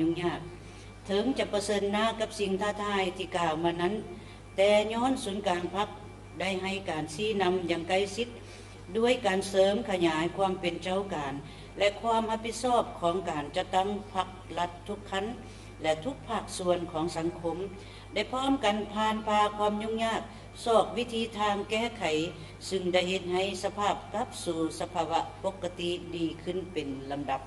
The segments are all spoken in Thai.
ยุ่งยากถึงจะเผชิญหน้ากับสิ่งท้าทายที่กล่าวมานั้นแต่ย้อนศูนย์การพรรคได้ให้การชี้นำอย่างใกล้ชิดด้วยการเสริมขยายความเป็นเจ้าการและความรับผิดชอบของการจัดตั้งพรรครัฐทุกขั้นและทุกภาคส่วนของสังคมได้พร้อมกันผ่านพาความยุ่งยากซอกวิธีทางแก้ไขซึ่งได้เห็นให้สภาพกลับสู่สภาวะปกติดีขึ้นเป็นลำดับ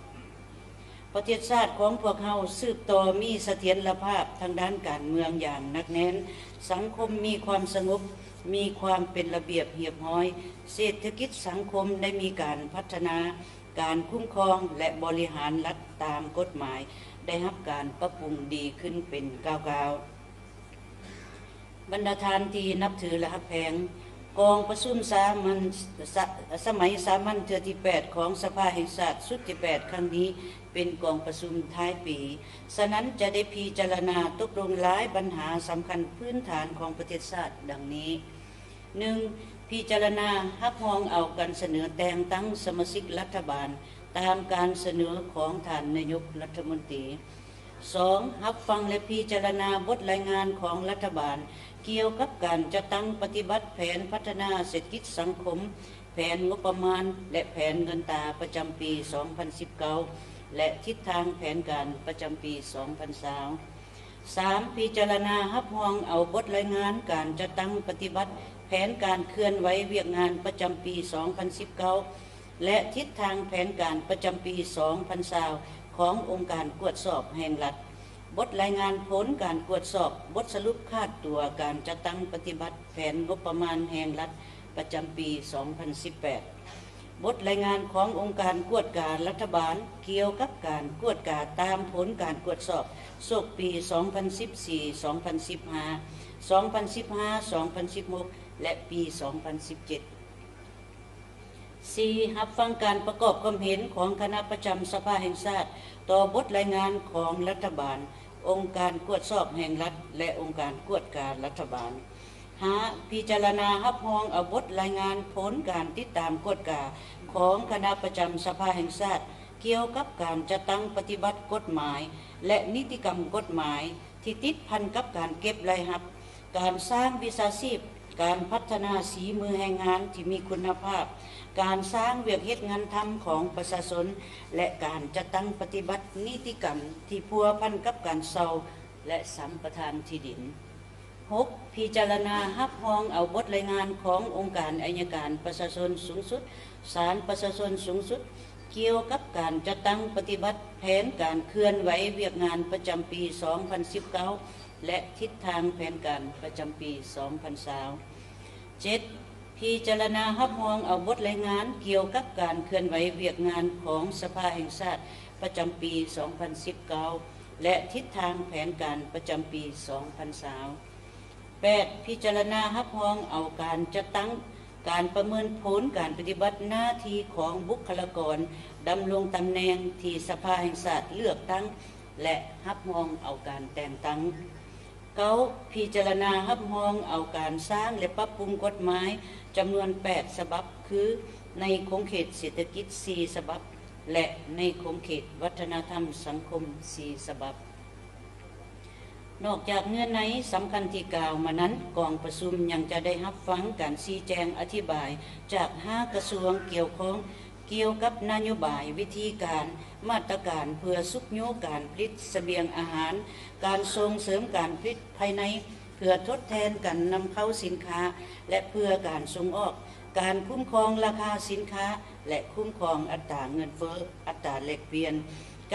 ประเทศชาติของพวกเราสืบต่อมีเสถียรภาพทางด้านการเมืองอย่างหนักแน่นสังคมมีความสงบมีความเป็นระเบียบเรียบร้อยเศรษฐกิจสังคมได้มีการพัฒนาการคุ้มครองและบริหารรัฐตามกฎหมายได้รับการปรับปรุงดีขึ้นเป็นก้าวบรรดาทานที่นับถือและฮักแพงกองประชุมสมัยสามัญเทือที่8ของสภาแห่งชาติสุดที่8ครั้งนี้เป็นกองประชุมท้ายปีฉะนั้นจะได้พิจารณาตกลงหลายปัญหาสำคัญพื้นฐานของประเทศชาติดังนี้ 1. พิจารณารับรองเอาการเสนอแต่งตั้งสมาชิกรัฐบาลตามการเสนอของท่านนายกรัฐมนตรี 2. รับฟังและพิจารณาบทรายงานของรัฐบาลเกี่ยวกับการจัดตั้งปฏิบัติแผนพัฒนาเศรษฐกิจสังคมแผนงบประมาณและแผนเงินตราประจำปี 2019 และทิศทางแผนการประจำปี 2020 3. พิจารณารับรองเอาบทรายงานการจัดตั้งปฏิบัติแผนการเคลื่อนไหวเวียกงานประจำปี 2019 และทิศทางแผนการประจำปี 2020 ขององค์การตรวจสอบแห่งรัฐบทรายงานผลการตรวจสอบบทสรุปคาดตัวการจัดตั้งปฏิบัติแผนงบประมาณแห่งรัฐประจำปี 2018 บทรายงานขององค์การตรวจการรัฐบาลเกี่ยวกับการตรวจการตามผลการตรวจสอบโศกปี 2014 2015 2015 2016 และปี 2017 4. รับฟังการประกอบความเห็นของคณะประจำสภาแห่งชาติต่อบทรายงานของรัฐบาลองค์การตรวจสอบแห่งรัฐและองค์การตรวจการรัฐบาล 5. พิจารณารับรองเอาบทรายงานผลการติดตามกฎการของคณะประจำสภาแห่งชาติเกี่ยวกับการจัดตั้งปฏิบัติกฎหมายและนิติกรรมกฎหมายที่ติดพันกับการเก็บรายรับการสร้างวิชาชีพการพัฒนาสีมือแรงงานที่มีคุณภาพการสร้างเวียกเฮ็ดงานทำของประชาชนและการจัดตั้งปฏิบัตินิติกรรมที่พัวพันกับการเซาและสัมปทานที่ดิน 6. พิจารณารับรองเอาบทรายงานขององค์การอัยการประชาชนสูงสุดศาลประชาชนสูงสุดเกี่ยวกับการจัดตั้งปฏิบัติแผนการเคลื่อนไหวเวียกงานประจำปี 2019 และทิศทางแผนการประจำปี 2020 7. พิจารณารับรองเอาบทรายงานเกี่ยวกับการเคลื่อนไหวเวียกงานของสภาแห่งชาติประจำปี 2019 และทิศทางแผนการประจำปี 2020 8. พิจารณารับรองเอาการจัดตั้งการประเมินผลการปฏิบัติหน้าที่ของบุคลากรดำรงตำแหน่งที่สภาแห่งชาติเลือกตั้งและรับรองเอาการแต่งตั้ง 9. พิจารณารับรองเอาการสร้างและปรับปรุงกฎหมายจำนวน8ฉบับคือในโครงเขตเศรษฐกิจ4ฉบับและในโครงเขตวัฒนธรรมสังคม4ฉบับนอกจากเงื่อนไขสำคัญที่กล่าวมานั้นกองประชุมยังจะได้รับฟังการชี้แจงอธิบายจาก5กระทรวงเกี่ยวข้องเกี่ยวกับนโยบายวิธีการมาตรการเพื่อสุขโยการผลิตเสบียงอาหารการส่งเสริมการผลิตภายในเพื่อทดแทนการนำเข้าสินค้าและเพื่อการส่งออกการคุ้มครองราคาสินค้าและคุ้มครองอัตราเงินเฟ้ออัตราแลกเปลี่ยน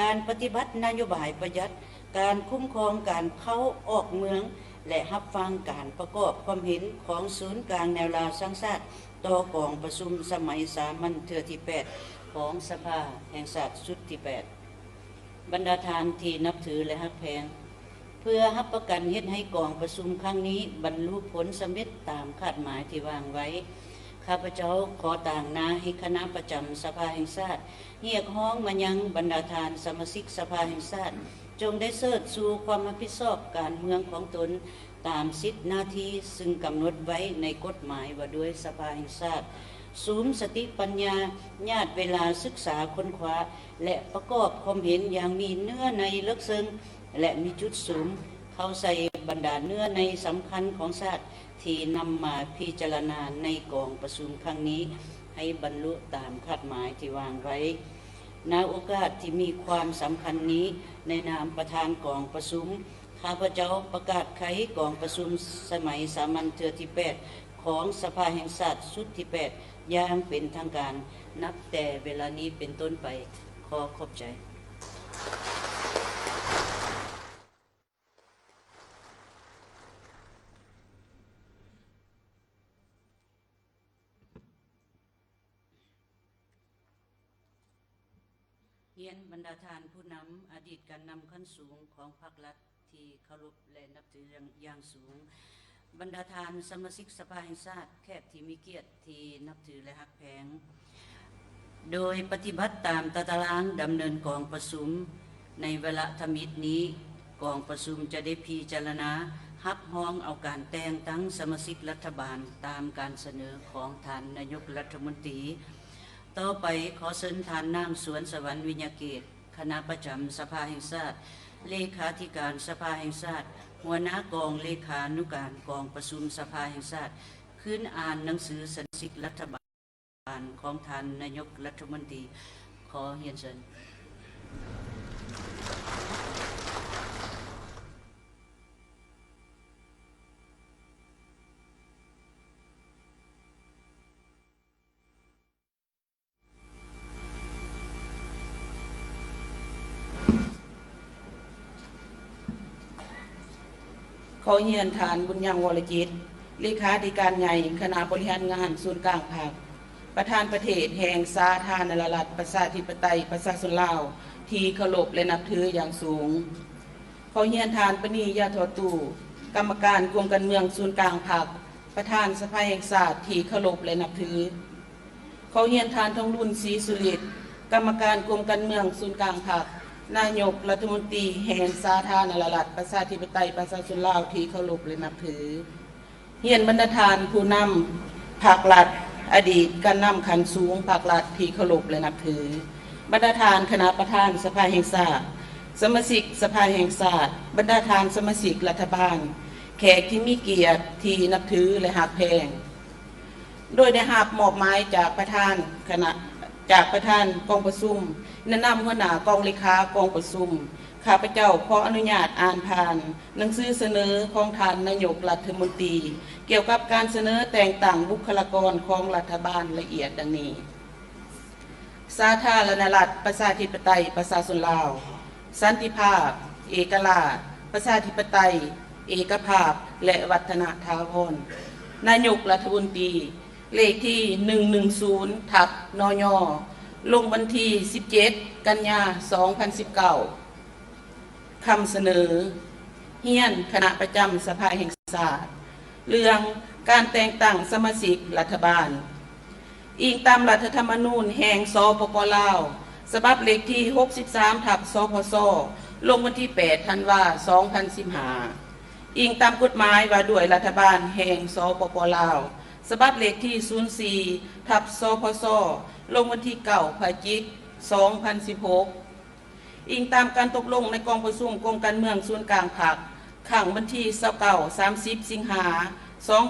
การปฏิบัตินโยบายประหยัดการคุ้มครองการเข้าออกเมืองและรับฟังการประกอบความเห็นของศูนย์กลางแนวราวสังชาติต่อกองประชุมสมัยสามัญเทือที่8ของสภาแห่งชาติชุดที่8บรรดาทานที่นับถือและฮักแพงเพื่อรับประกันเฮ็ดให้กองประชุมครั้งนี้บรรลุผลสำเร็จตามคาดหมายที่วางไว้ข้าพเจ้าขอต่างนาให้คณะประจำสภาแห่งชาติเรียกร้องมายังบรรดาทานสมาชิกสภาแห่งชาติจงได้เสิร์ชสู่ความรับผิดชอบการเมืองของตนตามสิทธิหน้าที่ซึ่งกำหนดไว้ในกฎหมายว่าด้วยสภาแห่งชาติ สูมสติปัญญาญาติเวลาศึกษาค้นคว้าและประกอบความเห็นอย่างมีเนื้อในลึกซึ้งและมีจุดสูงเข้าใส่บรรดาเนื้อในสำคัญของชาติที่นำมาพิจารณาในกองประชุมครั้งนี้ให้บรรลุตามคาดหมายที่วางไว้ณโอกาสที่มีความสำคัญนี้ในนามประธานกองประชุมข้าพเจ้าประกาศไขกองประชุมสมัยสามัญเทือที่8ของสภาแห่งชาติชุดที่8อย่างเป็นทางการนับแต่เวลานี้เป็นต้นไปขอขอบใจเฮียนบรรดาทานผู้นำอดีตการนำขั้นสูงของพรรครัฐที่เคารพและนับถืออย่างสูงบรรดาทานสมาชิกสภาแห่งชาติแขกที่มีเกียรติที่นับถือและฮักแพงโดยปฏิบัติตามตารางดำเนินกองประชุมในเวลาธมิตนี้กองประชุมจะได้พิจารณารับรองเอาการแต่งตั้งสมาชิกรัฐบาลตามการเสนอของท่านนายกรัฐมนตรีต่อไปขอเชิญท่านนางสวนสวรรค์วิญญาเกตคณะประจำสภาแห่งชาติเลขาธิการสภาแห่งชาติหัวหน้ากองเลขานุการกองประชุมสภาแห่งชาติขึ้นอ่านหนังสือสมาชิกรัฐบาลของท่านนายกรัฐมนตรีขอเรียนเชิญขอเฮียนฐานบุญยังวรจิตเลขาธิการใหญ่คณะบริหารงานศูนย์กลางภาคประธานประเทศแห่งสาธารณรัฐประชาธิปไตยประชาชนลาวที่เคารพและนับถืออย่างสูงขอเฮียนฐานปณียาทอตู่กรรมการกรมการเมืองศูนย์กลางภาคประธานสภาแห่งชาติที่เคารพและนับถือขอเฮียนฐานทองรุ่นศรีสุริตกรรมการกรมการเมืองศูนย์กลางภาคนายกรัฐมนตรีแห่งสาธารณรัฐประชาธิปไตยประชาชนลาวที่เคารพและนับถือเฮียนบรรดาทานผู้นำภาครัฐอดีตการนำขันสูงภาครัฐที่เคารพและนับถือบรรดาทานคณะประธานสภาแห่งชาติสมาชิกสภาแห่งชาติบรรดาทานสมาชิกรัฐบาลแขกที่มีเกียรติที่นับถือและหักแพงโดยได้รับมอบหมายจากประธานกองประชุมแนะนำหัวหน้ากองเลขากองประชุมข้าพเจ้าขออนุญาตอ่านผ่านหนังสือเสนอของท่านนายกรัฐมนตรีเกี่ยวกับการเสนอแต่งตั้งบุคลากรของรัฐบาลละเอียดดังนี้สาธารณรัฐประชาธิปไตยประชาชนลาวสันติภาพเอกราชประชาธิปไตยเอกภาพและวัฒนถาวรนายกรัฐมนตรีเลขที่110ทับนยลงวันที่17กันยา2019คำเสนอเฮียนคณะประจำสภาแห่งชาติเรื่องการแต่งตั้งสมาชิกรัฐบาลอิงตามรัฐธรรมนูญแห่งสปป.ลาวฉบับเลขที่63ทับสพสลงวันที่8ธันวาคม2015อิงตามกฎหมายว่าด้วยรัฐบาลแห่งสปป.ลาวฉบับเลขที่04ทับสพสลงวันที่9พฤศจิกายน2016อิงตามการตกลงในกองประชุมกรมการเมืองศูนย์กลางภาคขังวันที่29-30 สิงหาคม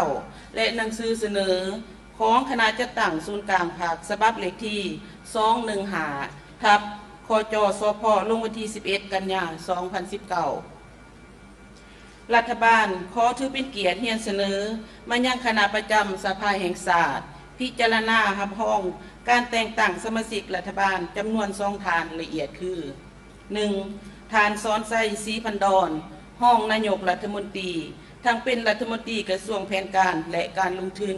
2019และหนังสือเสนอของคณะจัดตั้งศูนย์กลางภาคฉบับเลขที่215ทับคจสพลงวันที่11กันยายน2019รัฐบาลขอถือเป็นเกียรติเฮียนเสนอมายังคณะประจำสภาแห่งชาติพิจารณารับรองการแต่งตั้งสมาชิกรัฐบาลจำนวน2 ฐานละเอียดคือ 1. ฐานสอนไซศรีพันดรห้องนายกรัฐมนตรีทั้งเป็นรัฐมนตรีกระทรวงแผนการและการลงทุน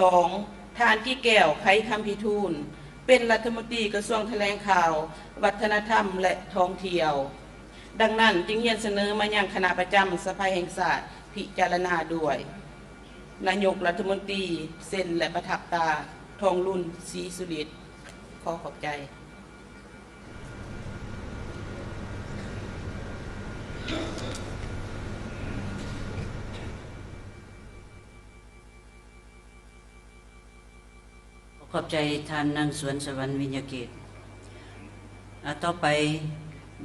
2. ฐานกี้แก้วไขคำพิทูลเป็นรัฐมนตรีกระทรวงแถลงข่าววัฒนธรรมและท่องเที่ยวดังนั้นจึงเฮียนเสนอมายังคณะประจำสภาแห่งชาติพิจารณาด้วยนายกรัฐมนตรีเซ็นและประทับตาทองรุ่นศรีสุริตขอขอบใจ อบใจทานนางสวนสวรรค์วิญญาเกตต่อไป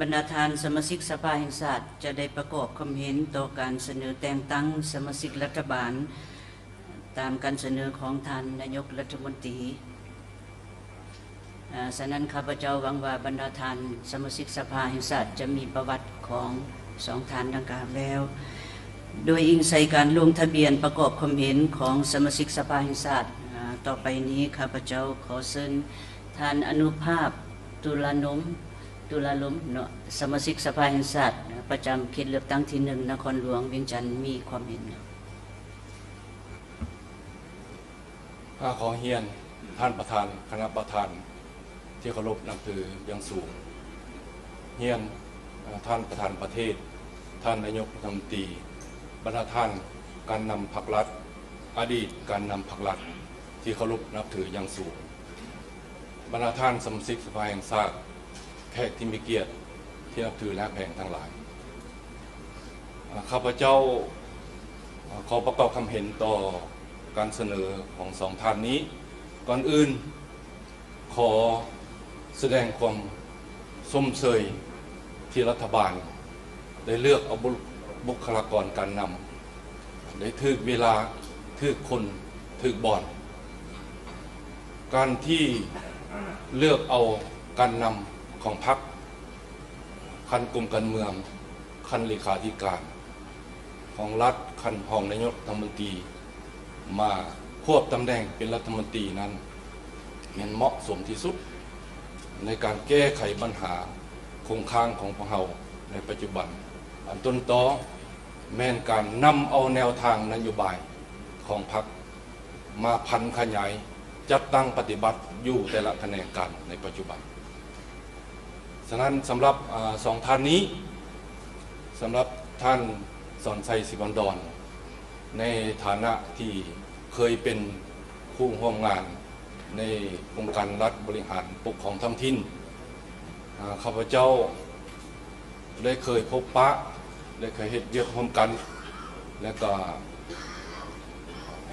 บรรดาทานสมาชิกสภาแห่งชาติจะได้ประกอบความเห็นต่อการเสนอแต่งตั้งสมาชิกรัฐบาลตามการเสนอของท่านนายกรัฐมนตรีฉะนั้นข้าพเจ้าหวังว่าบรรดาทานสมาชิกสภาแห่งชาติจะมีประวัติของสองท่านดังกล่าวแล้วโดยอิงใส่การลงทะเบียนประกอบความเห็นของสมาชิกสภาแห่งชาติต่อไปนี้ข้าพเจ้าขอเชิญท่านอนุภาพตุลาลมเนาะสมาชิกสภาแห่งชาติประจำเขตเลือกตั้งที่1นครหลวงเวียงจันทร์มีความเห็นขอเฮียนท่านประธานคณะประธานที่เคารพนับถืออย่างสูงเฮียนท่านประธานประเทศท่านนายกรัฐมนตรีบรรดาท่านการนำพรรครัฐอดีตการนำพรรครัฐที่เคารพนับถืออย่างสูงบรรดาท่านสมาชิกสภาแห่งชาติแขกที่มีเกียรติที่นับถือและแพงทั้งหลายข้าพเจ้าขอประกอบคำเห็นต่อการเสนอของสองท่านนี้ก่อนอื่นขอแสดงความสมเสยที่รัฐบาลได้เลือกเอาบุคลากรการนำได้ถึกเวลาถึกคนถึกบ่อนการที่เลือกเอาการนำของพรรคคันกลุ่มการเมืองคันเลขาธิการของรัฐคันรองนายกรัฐมนตรีมาควบตำแหน่งเป็นรัฐมนตรีนั้นมันเหมาะสมที่สุดในการแก้ไขปัญหาคงค้างของพวกเราในปัจจุบันอันต้นตอแม่นการนำเอาแนวทางนโยบายของพรรคมาพันขยายจัดตั้งปฏิบัติอยู่แต่ละแขนงการในปัจจุบันฉะนั้นสำหรับสองท่านนี้สำหรับท่านสอนชัยศิวันดรในฐานะที่เคยเป็นผู้ร่วมงานในองค์การรัฐบริหารปกครองท้องถิ่นข้าพเจ้าได้เคยพบปะได้เคยเฮ็ดเวียกร่วมกันและก็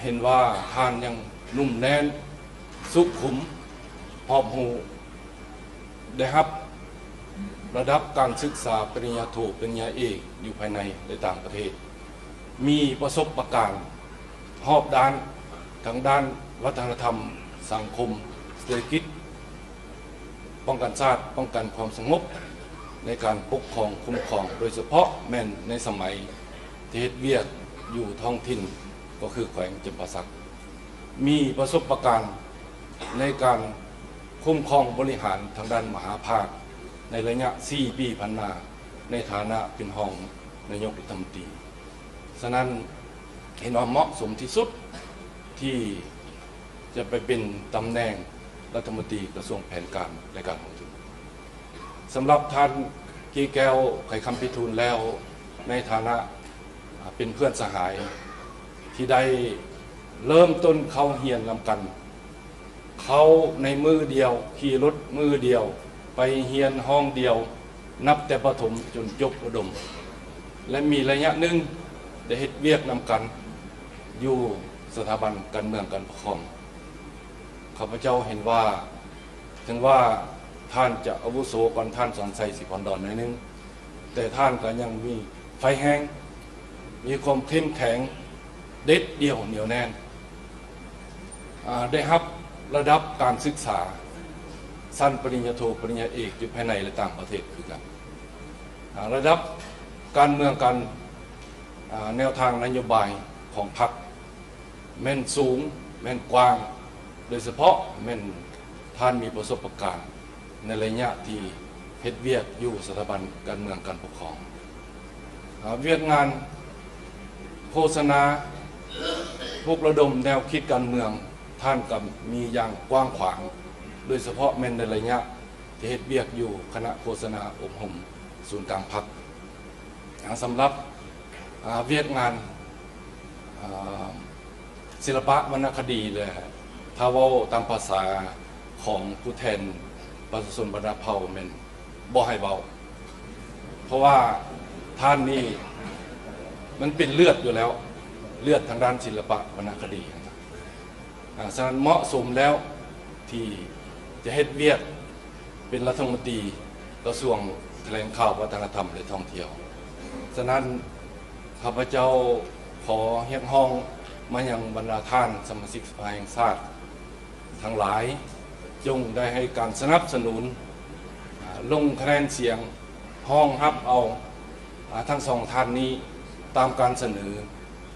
เห็นว่าท่านยังนุ่มแน่นสุขุมหอบหูได้รับระดับการศึกษาปริญญาโทปริญญาเอกอยู่ภายในและต่างประเทศมีประสบการณ์รอบด้านทั้งด้านวัฒนธรรมสังคมเศรษฐกิจป้องกันชาติป้องกันความสงบในการปกครองคุ้มครองโดยเฉพาะแม่นในสมัยที่เฮ็ดเวียกอยู่ท้องถิ่นก็คือแขวงจำปาสักมีประสบการณ์ในการคุ้มครองบริหารทางด้านมหาภาคในระยะ4 ปีผ่านมาในฐานะเป็นรองนายกรัฐมนตรีฉะนั้นเห็นว่าเหมาะสมที่สุดที่จะไปเป็นตำแหน่งรัฐมนตรีกระทรวงแผนการและการลงทุนสำหรับท่านกีแก้วไขคำพิทูลแล้วในฐานะเป็นเพื่อนสหายที่ได้เริ่มต้นเข้าเฮียนนำกันเขาในมือเดียวขี่รถมือเดียวไปเฮียนห้องเดียวนับแต่ประถมจนจบอุดมและมีระยะหนึ่งได้เฮ็ดเวียกนำกันอยู่สถาบันการเมืองการปกครองข้าพเจ้าเห็นว่าถึงว่าท่านจะอาวุโสก่อนท่านสอนชัยศิวันดรหน่อยนึงแต่ท่านก็ยังมีไฟแห้งมีความเข้มแข็งเด็ดเดี่ยวเหนียวแน่นได้รับระดับการศึกษาสั้นปริญญาโทปริญญาเอกอยู่ภายในและต่างประเทศคือกันระดับการเมืองการแนวทางนโยบายของพรรคแม่นสูงแม่นกว้างโดยเฉพาะแม่นท่านมีประสบการณ์ในระยะที่เฮ็ดเวียกอยู่สถาบันการเมืองการปกครองเวียกงานโฆษณาพวกระดมแนวคิดการเมืองท่านกับมีอย่างกว้างขวางโดยเฉพาะแม่นในระยะที่เฮ็ดเวียกอยู่คณะโฆษณาอบรมศูนย์กลางพรรคสำหรับเวียกงานศิลปะวรรณคดีเลยถ้าเว้าตามภาษาของผู้แทนประชาชนบรรดาเผ่าแม่นบ่ให้เบาเพราะว่าท่านนี่มันเป็นเลือดอยู่แล้วเลือดทางด้านศิลปะวรรณคดีฉะนั้นเหมาะสมแล้ว ที่จะเฮ็ดเวียกเป็นรัฐมนตรีกระทรวงแถลงข่าววัฒนธรรมและท่องเที่ยวฉะนั้นข้าพเจ้าขอเรียกร้องมายังบรรดาท่านสมาชิกสภาแห่งชาติทั้งหลายจงได้ให้การสนับสนุนลงคะแนนเสียงห้องรับเอาทั้งสองท่านนี้ตามการเสนอ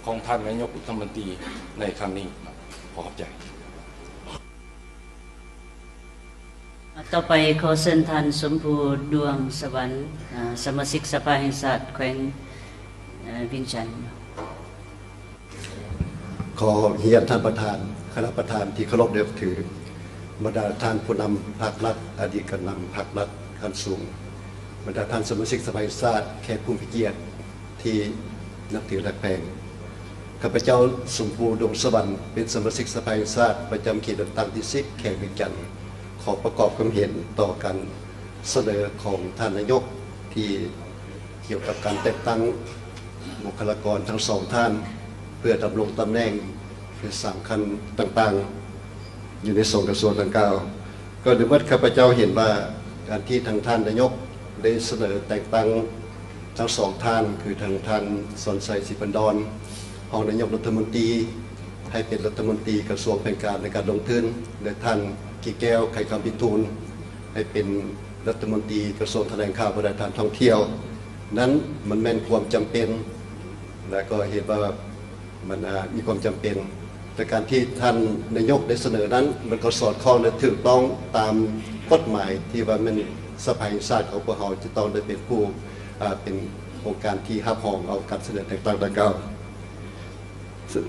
ของท่านนายกรัฐมนตรีในครั้งนี้ขอขอบใจ ต่อไปขอเชิญท่านสมภูดวงสวรรค์สมาชิกสภาแห่งชาติแขวงเวียงจันทน์ ขอเฮียนท่านประธานคณะประธานที่เคารพนับถือบรรดาท่านผู้นำภาครัฐอดีตการนำภาครัฐขั้นสูงบรรดาท่านสมาชิกสภาแห่งชาติแขกผู้มีเกียรติที่นับถือและแพงข้าพเจ้าสมภูดวงสวรรค์เป็นสมาชิกสภาแห่งชาติประจำเขตเลือกตั้งที่10แขวงเวียงจันทน์ขอประกอบความเห็นต่อการเสนอของท่านนายกที่เกี่ยวกับการแต่งตั้งบุคลากรทั้งสองท่านเพื่อดำรงตำแหน่งเป็นสำคัญต่างๆอยู่ในส่วนกระทรวงดังกล่าวก็โดยเมื่อข้าพเจ้าเห็นว่าการที่ทางท่านนายกได้เสนอแต่งตั้งทั้งสองท่านคือทางท่านสนชัยศรีปันดรรองนายกรัฐมนตรีให้เป็นรัฐมนตรีกระทรวงแผนการในการลงทุนและท่านกิ่งแก้วไข่คำพิทูลให้เป็นรัฐมนตรีกระทรวงแถลงข่าวประการท่องเที่ยวนั้นมันแม่นความจำเป็นและก็เห็นว่ามันมีความจำเป็นแต่การที่ท่านนายกได้เสนอนั้นมันก็สอดคล้องและถูกต้องตามกฎหมายที่ว่ามันสภาแห่งชาติของพวกเราจะต้องได้เป็นผู้เป็นองค์การที่รับรองเอาการเสนอแต่งตั้งดังกล่าว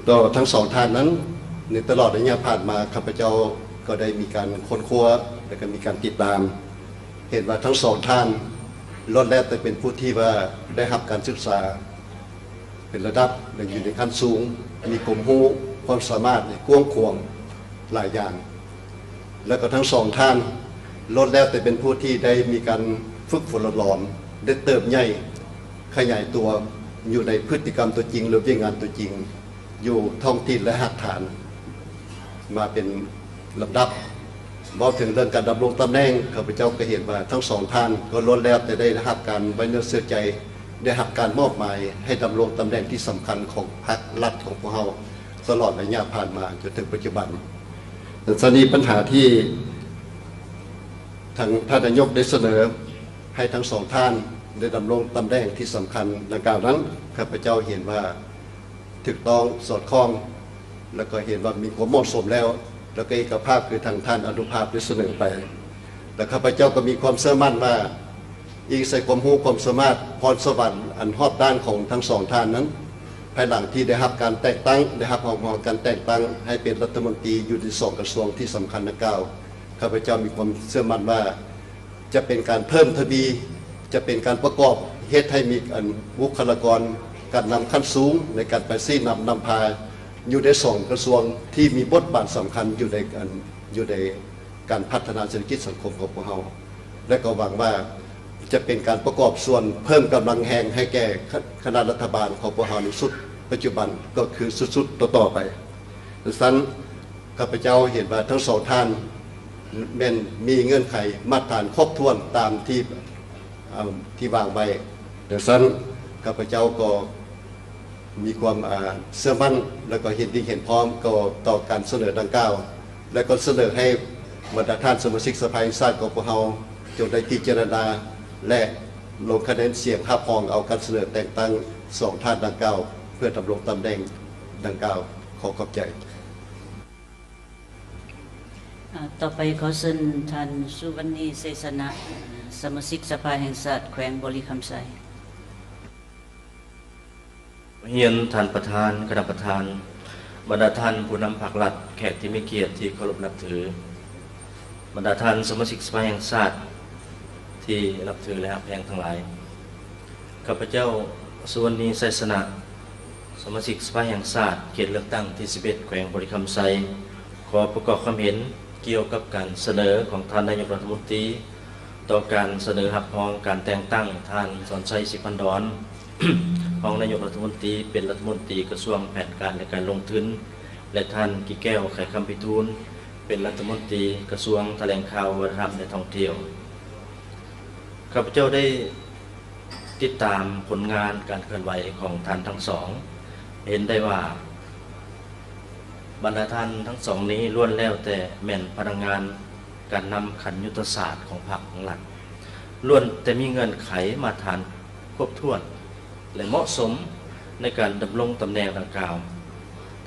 ต่อทั้งสองท่านนั้นในตลอดระยะผ่านมาข้าพเจ้าก็ได้มีการค้นคว้าและก็มีการติดตามเห็นว่าทั้งสองท่านล้วนแล้วแต่เป็นผู้ที่ว่าได้รับการศึกษาเป็นระดับอยู่ในขั้นสูงมีความรู้ความสามารถกว้างขวางหลายอย่างแล้วก็ทั้งสองท่านล้วนแล้วแต่เป็นผู้ที่ได้มีการฝึกฝนหลอมได้เติบใหญ่ขยายตัวอยู่ในพฤติกรรมตัวจริงหรือวิงานตัวจริงอยู่ท้องถิ่นและหักฐานมาเป็นลำดับบอกถึงเรื่องการดำรงตำแหน่งข้าพเจ้าก็เห็นว่าทั้งสองท่านก็ล้วนแล้วแต่ได้รับการไว้เนื้อเชื่อใจได้รับการมอบหมายให้ดำรงตำแหน่งที่สำคัญของพรรครัฐของพวกเราตลอดระยะผ่านมาจนถึงปัจจุบันแต่ตอนนี้ปัญหาที่ทางท่านนายกได้เสนอให้ทั้งสองท่านได้ดำรงตำแหน่งที่สำคัญดังกล่าวนั้นข้าพเจ้าเห็นว่าถูกต้องสอดคล้องแล้วก็เห็นว่ามีความเหมาะสมแล้วแล้วก็เอกภาพคือทางท่านอนุภาพได้เสนอไปแต่ข้าพเจ้าก็มีความเชื่อมั่นว่าอีกใส่ความรู้ความสามารถพรสวรรค์อันรอบด้านของทั้งสองท่านนั้นภายหลังที่ได้รับการแต่งตั้งได้รับการแต่งตั้งให้เป็นรัฐมนตรีอยู่ใน2กระทรวงที่สำคัญดังกล่าวข้าพเจ้ามีความเชื่อมั่นว่าจะเป็นการเพิ่มทวีจะเป็นการประกอบเฮ็ดให้มีบุคลากรการนำขั้นสูงในการไปซี่นำพาอยู่ใน2กระทรวงที่มีบทบาทสำคัญอยู่ในการพัฒนาเศรษฐกิจสังคมของพวกเราและก็หวังว่าจะเป็นการประกอบส่วนเพิ่มกำลังแห่งให้แก่คณะรัฐบาลของพวกเราในสุดปัจจุบันก็คือสุดต่อไปดังนั้นข้าพเจ้าเห็นว่าทั้งสองท่านมีเงื่อนไขมาตรฐานครบถ้วนตามที่วางไว้ดังนั้นข้าพเจ้าก็มีความเชื่อมั่นและก็เห็นดีเห็นพร้อมก็ต่อการเสนอดังกล่าวและก็เสนอให้บรรดาท่านสมาชิกสภาแห่งชาติของพวกเราจงได้พิจารณาและลงคะแนนเสียงรับรองเอาการเสนอแต่งตั้งสองท่านดังกล่าวเพื่อดำรงตำแหน่งดังกล่าวขอขอบใจต่อไปขอเชิญท่านสุวรรณีเสสนะสมาชิกสภาแห่งชาติแขวงบริคำไซเฮียนท่านประธานคณะประธานบรรดาท่านผู้นำภาครัฐแขกที่มีเกียรติที่เคารพนับถือบรรดาท่านสมาชิกสภาแห่งชาติที่นับถือและแพงทั้งหลายข้าพเจ้าสุวรรณีไสสนะสมาชิกสภาแห่งชาติเขตเลือกตั้งที่11แขวงบริคำไซขอประกอบความเห็นเกี่ยวกับการเสนอของท่านนายกรัฐมนตรีต่อการเสนอรับรองการแต่งตั้งท่านสนชัยศรีปันดรรองนายกรัฐมนตรีเป็นรัฐมนตรีกระทรวงแผนการและการลงทุนและท่านกิ่งแก้วไข่คำพิทูล เป็นรัฐมนตรีกระทรวงแถลงข่าววัฒนธรรมและท่องเที่ยวข้าพเจ้าได้ติดตามผลงานการเคลื่อนไหวของท่านทั้งสองเห็นได้ว่าบรรดาท่านทั้งสองนี้ล้วนแล้วแต่แม่นพนักงานการนำขันยุทธศาสตร์ของพรรคของรัฐล้วนแต่มีเงื่อนไขมาตรฐานครบถ้วนและเหมาะสมในการดำรงตำแหน่งดังกล่าว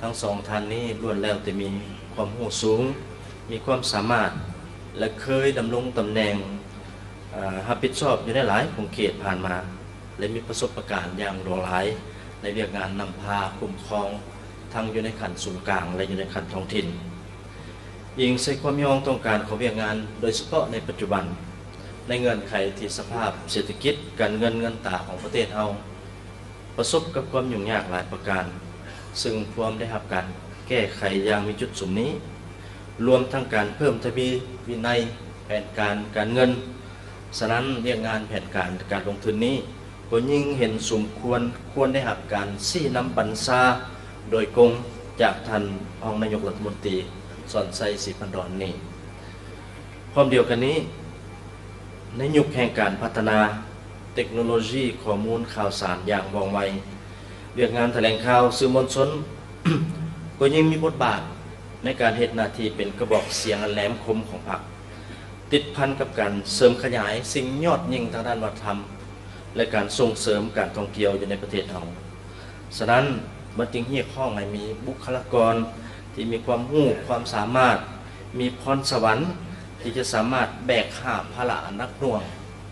ทั้งสองท่านนี้ล้วนแล้วแต่มีความรู้สูงมีความสามารถและเคยดำรงตำแหน่งรับผิดชอบอยู่ในหลายของเขตผ่านมาและมีประสบการณ์อย่างหลากหลายในเรื่องงานนำพาคุ้มครองทั้งอยู่ในขั้นศูนย์กลางและอยู่ในขั้นท้องถิ่นยิงใส่ความยองต้องการของเรื่องงานโดยเฉพาะในปัจจุบันในเงื่อนไขที่สภาพเศรษฐกิจการเงินตราของประเทศเราประสบกับความยุ่งยากหลายประการซึ่งพร้อมได้รับการแก้ไขอย่างมีจุดสุ่มนี้รวมทั้งการเพิ่มทวีวินัยแผนการเงินฉะนั้นเรื่องงานแผนการลงทุนนี้ก็ยิ่งเห็นสมควรได้รับการชี้นำบัญชาโดยกงจากท่านรองนายกรัฐมนตรีสอนไซศรีพันดอนนี้พร้อมเดียวกันนี้ในยุคแห่งการพัฒนาเทคโนโลยีข้อมูลข่าวสารอย่างว่องไวเรื่องงานแถลงข่าวสื่อมวลชน ก็ยังมีบทบาทในการเฮ็ดหน้าที่เป็นกระบอกเสียงอันแหลมคมของพรรคติดพันกับการเสริมขยายสิ่งยอดยิ่งทางด้านวัฒนธรรมและการส่งเสริมการท่องเที่ยวอยู่ในประเทศเราฉะนั้นมันจึงเรียกร้องให้มีบุคลากรที่มีความรู้ความสามารถมีพรสวรรค์ที่จะสามารถแบกหาบภาระหนักหน่วง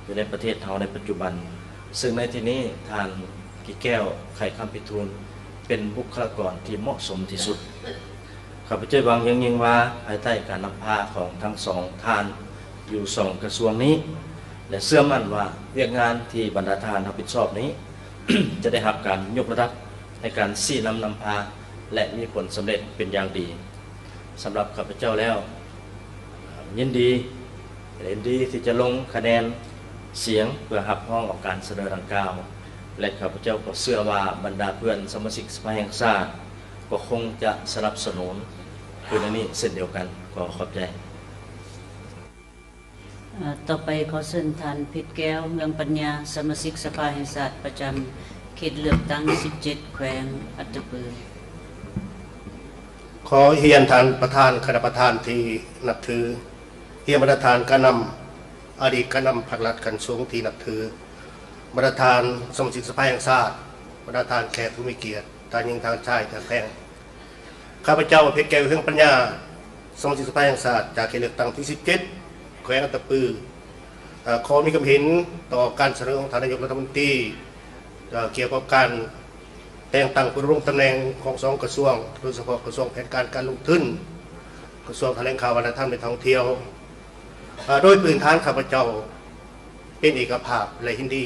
อยู่ในประเทศเราในปัจจุบันซึ่งในที่นี้ท่านกี่แก้วไข่คำพิทูลเป็นบุคลากรที่เหมาะสมที่สุดข้าพเจ้าหวังยิ่งว่าภายใต้การนำพาของทั้งสองท่านอยู่สองกระทรวงนี้และเชื่อมั่นว่าเรื่องงานที่บรรดาท่านรับผิดชอบนี้ จะได้รับการยกระดับในการชี้นำพาและมีผลสำเร็จเป็นอย่างดีสำหรับข้าพเจ้าแล้วยินดีที่จะลงคะแนนเสียงเพื่อรับห้องออกการเสนอดังกล่าวและข้าพเจ้าก็เชื่อว่าบรรดาเพื่อนสมาชิกสภาแห่งชาติก็คงจะสนับสนุนคือในนี้เช่นเดียวกันขอขอบใจต่อไปขอเชิญท่านเพชรแก้วเมืองปัญญาสมาชิกสภาแห่งชาติประจำเขตเลือกตั้ง17แขวงอัตตปือขอเฮียนท่านประธานคณะประธานที่นับถือเฮียนประธานการนำอดีตการนำพรรครัฐกันสูงที่นับถือประธานสมาชิกสภาแห่งชาติประธานแขกผู้มีเกียรติท่านยิงทางชายทางแพงข้าพเจ้าเพชรแก้วเฮืองปัญญาสมาชิกสภาแห่งชาติจากเขตเลือกตั้งที่17แขวงอัตตปือขอมีความเห็นต่อการเสนอของท่านนายกรัฐมนตรีเกี่ยวกับการแต่งตั้งผู้ดำรงตำแหน่งของ2กระทรวงโดยเฉพาะกระทรวงแผนการลงทุนกระทรวงแถลงข่าววัฒนธรรมและท่องเที่ยวโดยพื้นฐานข้าพเจ้าเป็นเอกภาพและยินดี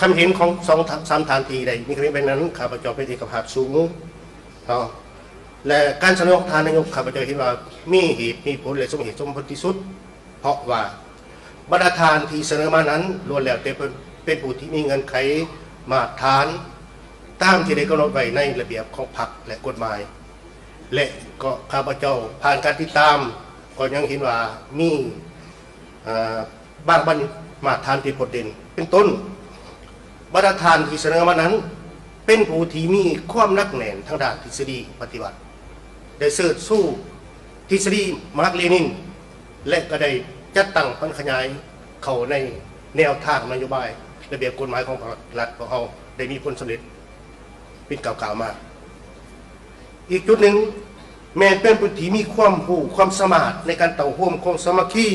คำเห็นของ2-3 ฐานที่ใดมีคำเห็นแบบนั้นข้าพเจ้าเป็นเอกภาพสูงและการเสนอของท่านนายกข้าพเจ้าเห็นว่ามีเหตุมีผลและสมเหตุสมผลที่สุดเพราะว่าบรรดาทานที่เสนอมานั้นล้วนแล้วแต่เป็นผู้ที่มีเงินไขมาตรฐานตามที่ได้กำหนดไว้ในระเบียบของพรรคและกฎหมายและก็ข้าพเจ้าผ่านการติดตามก็ยังเห็นว่ามีบางมาตรฐานที่โดดเด่นเป็นต้นบรรดาทานที่เสนอมานั้นเป็นผู้ที่มีความนักแน่นทางด้านทฤษฎีปฏิบัติได้เสิร์ชสู้ทฤษฎีมาร์กเลนินและก็ได้จัดตั้งพันขยายเข้าในแนวทางนโยบายระเบียบกฎหมายของรัฐของเราได้มีผลสำเร็จเป็นกล่าวมาอีกจุดหนึ่งแม้เป็นผู้ที่มีความรู้ความสามารถในการเต่าห่วมของสามัคคี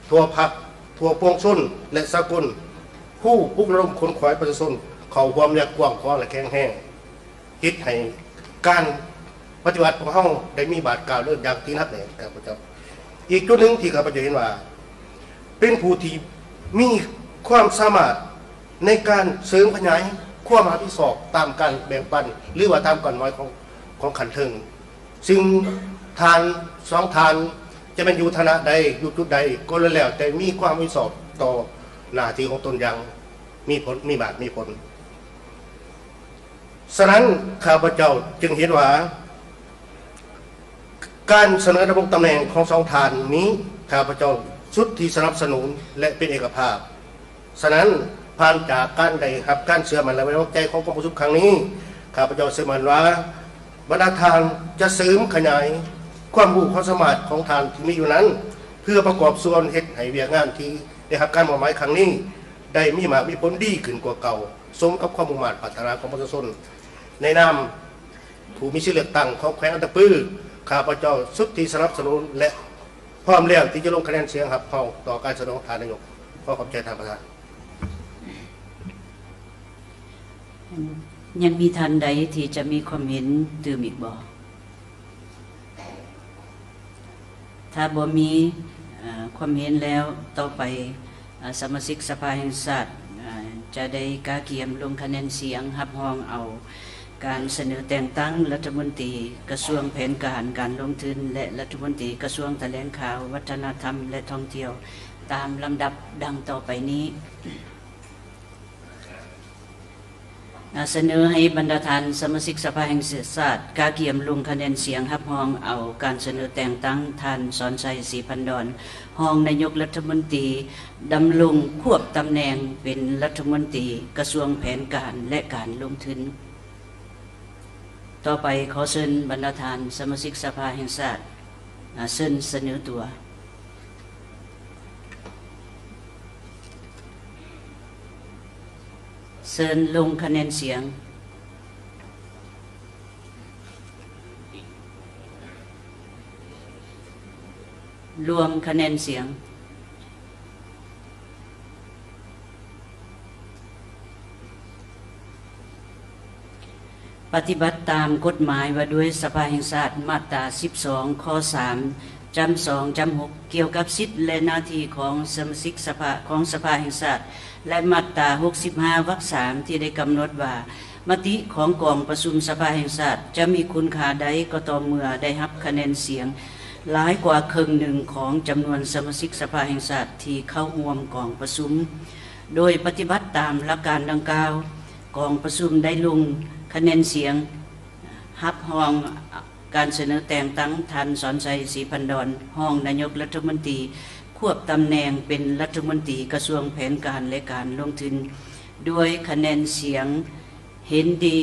ทั่วพรรคทั่วปวงชนและสากลผู้ปลุกระดมคนขวายประชาชนเขาความอยากกว้างขวางและแข็งแรงคิดให้การปฏิบัติของเราได้มีบาทกล่าวเรื่องอย่างที่นัดแน่ครับพระเจ้าอีกจุดหนึ่งที่ข้าพเจ้าเห็นว่าเป็นผู้ที่มีความสามารถในการเสริมขยายความรับผิดชอบตามการแบ่งปันหรือว่าตามกฎหมายของขันเทิงซึ่งทาน2 ทานจะเป็นอยู่ฐานะใดอยู่จุดใดก็แล้วแต่มีความรับผิดชอบต่อหน้าที่ของตนอย่างมีผลมีบาทมีผลฉะนั้นข้าพเจ้าจึงเห็นว่า การเสนอดำรงตำแหน่งของสองท่านนี้ข้าพเจ้าชุดที่สนับสนุนและเป็นเอกภาพฉะนั้นผ่านจากการได้รับการเชื่อมั่นและไว้วางใจของกองประชุมครั้งนี้ข้าพเจ้าเชื่อมั่นว่าบรรดาทานจะเสริมขยายความรู้ความสามารถของทานที่มีอยู่นั้นเพื่อประกอบส่วนเหตุให้เวียกงานที่ได้รับการมอบหมายครั้งนี้ได้มีผลดีขึ้นกว่าเก่าสมกับความมุ่งมั่นปรารถนาของประชาชนในนามผู้มีชื่อเลือกตั้งของแขวงอัตตปือข้าพเจ้าสุดที่สนับสนุนและพร้อมแล้วที่จะลงคะแนนเสียงครับเข้าต่อการเสนอทานนายกขอขอบใจทางประธาน ยังมีท่านใดที่จะมีความเห็นตื่มอีกบ่ถ้าบ่มีความเห็นแล้วต่อไปสมาชิกสภาแห่งชาติจะได้กาเกียมลงคะแนนเสียงรับรองเอาการเสนอแต่งตั้งรัฐมนตรีกระทรวงแผนการลงทุนและรัฐมนตรีกระทรวงแถลงข่าววัฒนธรรมและท่องเที่ยวตามลำดับดังต่อไปนี้เสนอให้บรรดาท่านสมาชิกสภาแห่งชาติกาเกียมลงคะแนนเสียงรับรองเอาการเสนอแต่งตั้งท่านสอนชัยศรีพันดรรองนายกรัฐมนตรีดำรงควบตำแหน่งเป็นรัฐมนตรีกระทรวงแผนการและการลงทุนต่อไปขอเชิญบรรดาท่านสมาชิกสภาแห่งชาติเชิญเสนอตัวเชิญลงคะแนนเสียงรวมคะแนนเสียงปฏิบัติตามกฎหมายว่าด้วยสภาแห่งชาติมาตรา12ข้อ3จำ2จำ6เกี่ยวกับสิทธิและหน้าที่ของสมาชิกสภาของสภาแห่งชาติและมาตรา65วรรค3ที่ได้กำหนดว่ามติของกองประชุมสภาแห่งชาติจะมีคุณค่าใดก็ต่อเมื่อได้รับคะแนนเสียงหลายกว่าครึ่งหนึ่งของจำนวนสมาชิกสภาแห่งชาติที่เข้าร่วมกองประชุมโดยปฏิบัติตามหลักการดังกล่าวกองประชุมได้ลงคะแนนเสียงรับรองการเสนอแต่งตั้งท่านสอนชัยศรีพันดรรองนายกรัฐมนตรีควบตำแหน่งเป็นรัฐมนตรีกระทรวงแผนการและการลงทุนด้วยคะแนนเสียงเห็นดี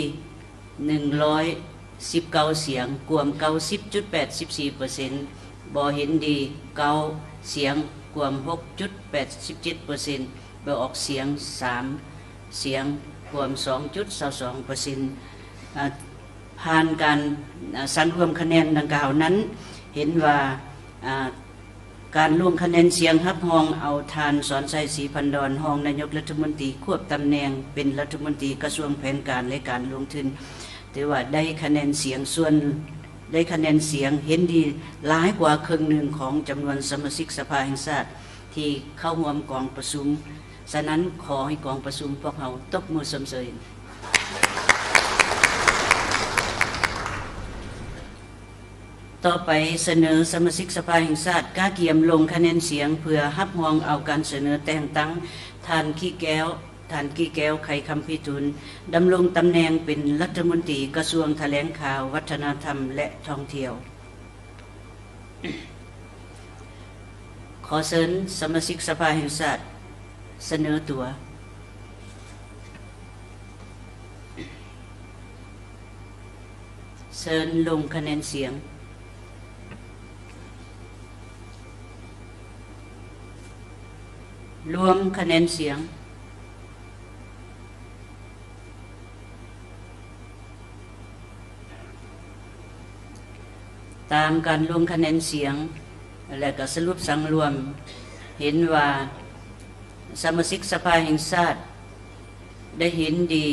119เสียงกวม 90.84% บ่เห็นดี9เสียงกวม 6.87% บ่ออกเสียง3เสียงรวม 2.22% ผ่านการสั่งรวมคะแนนดังกล่าวนั้นเห็นว่าการลงคะแนนเสียงรับรองเอาท่านสอนชัยศรีพันดรรองนายกรัฐมนตรีควบตำแหน่งเป็นรัฐมนตรีกระทรวงแผนการและการลงทุนถือว่าได้คะแนนเสียงส่วนได้คะแนนเสียงเห็นดีหลายกว่าครึ่งหนึ่งของจำนวนสมาชิกสภาแห่งชาติที่เข้าร่วมกองประชุมฉะนั้นขอให้กองประชุมพวกเราตบมือสมเสยต่อไปเสนอสมาชิกสภาแห่งชาติกาเกียมลงคะแนนเสียงเพื่อรับรองเอาการเสนอแต่งตั้งท่านขี้แก้วไขคำพิทูลดำรงตำแหน่งเป็นรัฐมนตรีกระทรวงแถลงข่าววัฒนธรรมและท่องเที่ยวขอเชิญสมาชิกสภาแห่งชาติเสนอตัวเชิญลงคะแนนเสียงรวมคะแนนเสียงตามการลงคะแนนเสียงและก็สรุปสังรวมเห็นว่าสมาชิกสภาแห่งชาติได้เห็นดี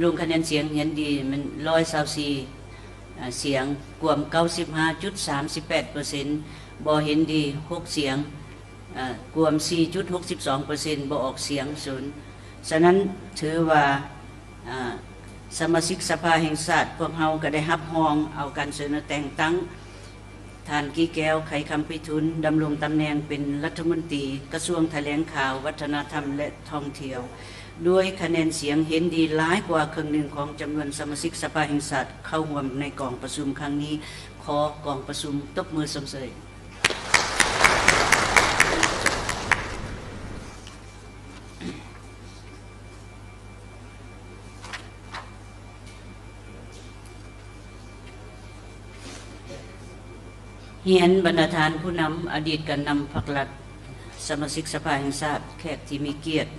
ลงคะแนนเสียงเห็นดีมัน124เสียงกวม 95.38% บ่เห็นดี6เสียงกวม 4.62% บ่ออกเสียง0ฉะนั้นถือว่าสมาชิกสภาแห่งชาติพวกเราก็ได้รับรองเอาการเสนอแต่งตั้งท่านกี้แก้วไขคำพิทูลดำรงตำแหน่งเป็นรัฐมนตรีกระทรวงแถลงข่าววัฒนธรรมและท่องเที่ยว ด้วยคะแนนเสียงเห็นดีหลายกว่าครึ่งหนึ่งของจำนวนสมาชิกสภาแห่งชาติเข้าร่วมในกองประชุมครั้งนี้ขอกองประชุมตบมือสมเสยเฮียนบรรณาธิการผู้นำอดีตการนำพรรครัฐสมาชิกสภาแห่งชาติแขกที่มีเกียรติ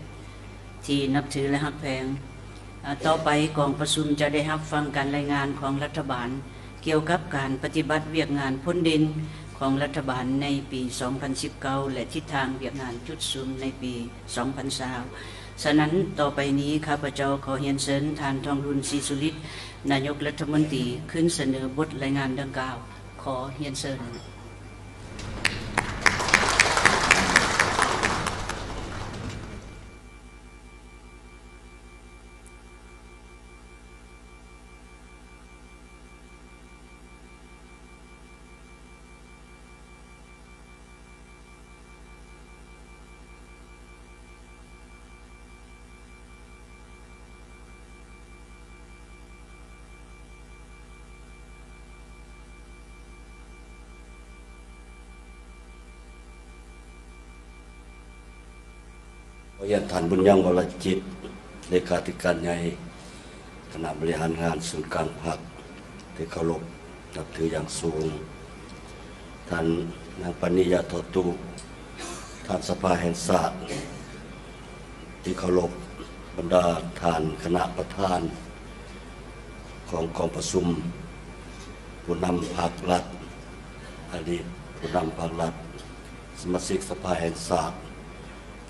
ที่นับถือและฮักแพงต่อไปกองประชุมจะได้รับฟังการรายงานของรัฐบาลเกี่ยวกับการปฏิบัติเวียกงานพ้นดินของรัฐบาลในปี 2019 และทิศทางเวียกงานจุดศูนย์ในปี 2020 ฉะนั้นต่อไปนี้ข้าพเจ้าขอเรียนเชิญท่านทองรุ่นศรีสุฤทธิ์นายกรัฐมนตรีขึ้นเสนอบทรายงานดังกล่าวขอเรียนเชิญขอเรียนท่านบุญยังวรจิตเลขาธิการใหญ่คณะบริหารงานศูนย์กลางพรรคที่เคารพนับถืออย่างสูงท่านนางปณิยาโทตุท่านสภาแห่งชาติที่เคารพบรรดาท่านคณะประธานของกองประชุมผู้นำพรรครัฐอดีตผู้นำพรรครัฐสมาชิกสภาแห่งชาติ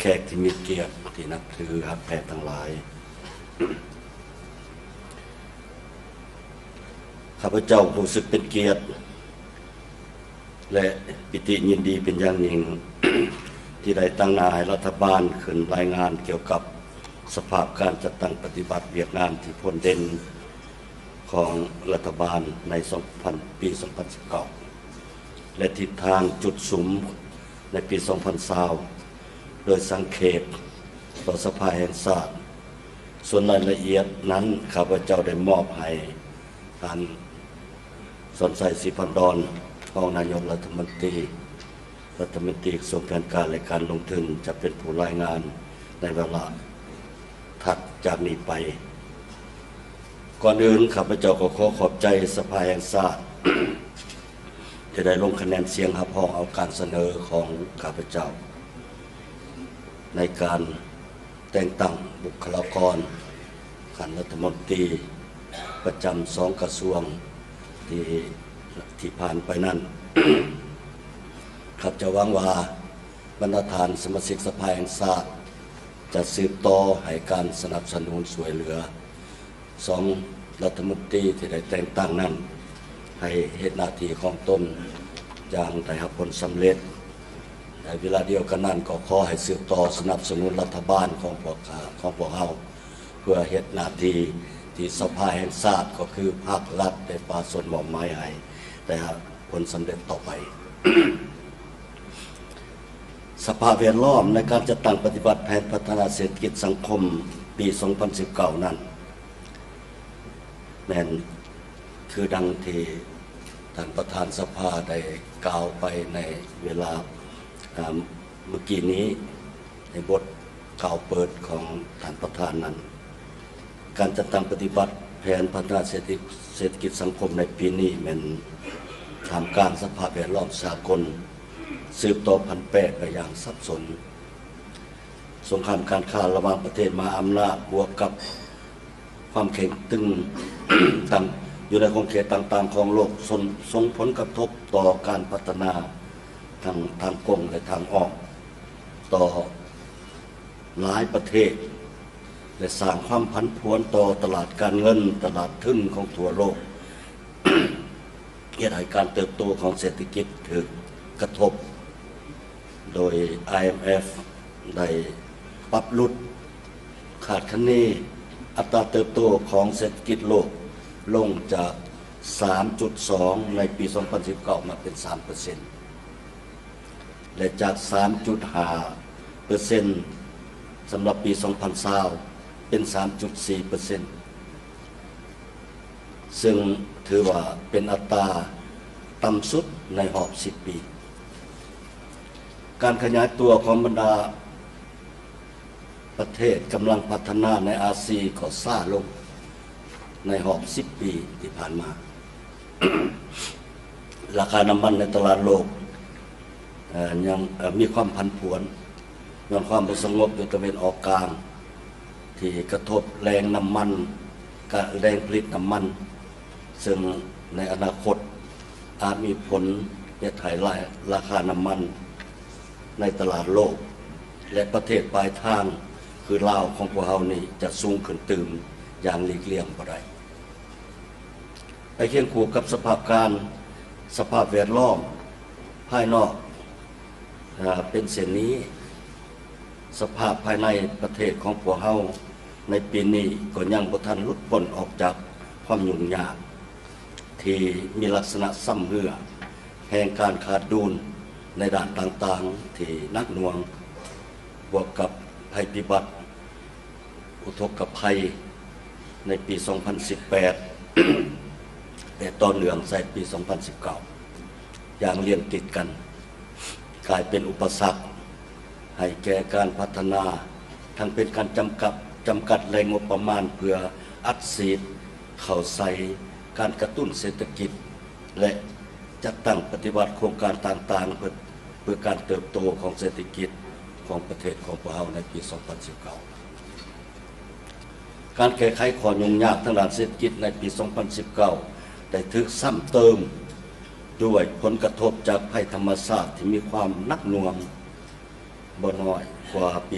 แขกที่มีเกียรติที่นับถือฮักแพงทั้งหลายข้าพเจ้ารู้สึกเป็นเกียรติและปิติยินดีเป็นอย่างยิ่ง ที่ได้ตั้งหน้าให้รัฐบาลขึ้นรายงานเกี่ยวกับสภาพการจัดตั้งปฏิบัติเวียกงานที่พ้นเด่นของรัฐบาลในปี 2019 และทิศทางจุดสุมในปี 2020โดยสังเขปต่อสภาแห่งชาติส่วนรายละเอียดนั้นข้าพเจ้าได้มอบให้ท่านสนใจศรีพันดรรองนายกรัฐมนตรีกระทรวงการและการลงทุนจะเป็นผู้รายงานในเวลาถัดจากนี้ไปก่อนอื่นข้าพเจ้าก็ขอขอบใจสภาแห่งชาติ ที่ได้ลงคะแนนเสียงรับรองเอาการเสนอของข้าพเจ้าในการแต่งตั้งบุคลากรคณะรัฐมนตรีประจำ2 กระทรวงที่ผ่านไปนั้น ข้าพเจ้าหวังว่าบรรดาท่านสมาชิกสภาแห่งชาติจะสืบต่อให้การสนับสนุนช่วยเหลือ2 รัฐมนตรีที่ได้แต่งตั้งนั้นให้เฮ็ดหน้าที่ของตนอย่างได้รับผลสำเร็จในเวลาเดียวกันนั้นก็ขอให้สืบต่อสนับสนุนรัฐบาลของพวกเราเพื่อเฮ็ดหน้าที่ที่สภาแห่งชาติก็คือภาครัฐได้ปราส่วนมอบหมายให้ได้รับผลสำเร็จต่อไป สภาพแวดล้อมในการจัดตั้งปฏิบัติแผนพัฒนาเศรษฐกิจสังคมปี 2019 นั้นแม่นคือดังที่ท่านประธานสภาได้กล่าวไปในเวลาเมื่อกี้นี้ในบทกล่าวเปิดของท่านประธานนั้นการจัดตั้งปฏิบัติแผนพัฒนาเศรษฐกิจสังคมในปีนี้เป็นทำการสภาพแวดล้อมสากลสืบต่อพันแปรไปอย่างสับสนสงครามการค้าระหว่างประเทศมหาอำนาจบวกกับความแข็งตึง ต่างอยู่ในขอบเขตต่างๆของโลกส่งผลกระทบต่อการพัฒนาทางกงและทางอ้อมต่อหลายประเทศและสร้างความผันผวนต่อตลาดการเงินตลาดทุนของทั่วโลก เหตุให้การเติบโตของเศรษฐกิจถูกกระทบโดย IMF ได้ปรับลดขาดคะเนอัตราเติบโตของเศรษฐกิจโลกลงจาก 3.2 ในปี 2019 มาเป็น 3%และจาก 3.5% สำหรับปี 2020 เป็น 3.4%ซึ่งถือว่าเป็นอัตราต่ำสุดในรอบ10 ปี การขยายตัวของบรรดาประเทศกำลังพัฒนาในอาเซียนก็ช้าลงในรอบ10 ปีที่ผ่านมา ราคาน้ำมันในตลาดโลกยังมีความผันผวนมีความไม่สงบอยู่ตะวันออกกลางที่กระทบแรงน้ำมันกับแรงผลิตน้ำมันซึ่งในอนาคตอาจมีผลจะถ่ายราคาน้ำมันในตลาดโลกและประเทศปลายทางคือลาวของพวกเรานี่จะสูงขึ้นตื่มอย่างหลีกเลี่ยงบ่ได้ไปเคียงคู่กับสภาพแวดล้อมภายนอกเป็นเช่นนี้สภาพภายในประเทศของพวกเราในปีนี้ก็ยังบ่ทันหลุดพ้นออกจากความยุ่งยากที่มีลักษณะซ้ำเหือแห่งการขาดดุลในด้านต่างๆที่หนักหน่วงบวกกับภัยพิบัติอุทกภัยในปี 2018 แต่ต่อเนื่องใส่ปี 2019 อย่างเรียงติดกันกลายเป็นอุปสรรคให้แก่การพัฒนาทั้งเป็นการจำกัดแรงงบประมาณเพื่ออัดฉีดเข้าใส่การกระตุ้นเศรษฐกิจและจัดตั้งปฏิบัติโครงการต่างๆเพื่อการเติบโตของเศรษฐกิจของประเทศของพวกเราในปี 2019 การแก้ไขข้อยุ่งยากทางด้านเศรษฐกิจในปี 2019 ได้ถูกซ้ำเติมด้วยผลกระทบจากภัยธรรมชาติที่มีความหนักหน่วงบ่น้อยกว่าปี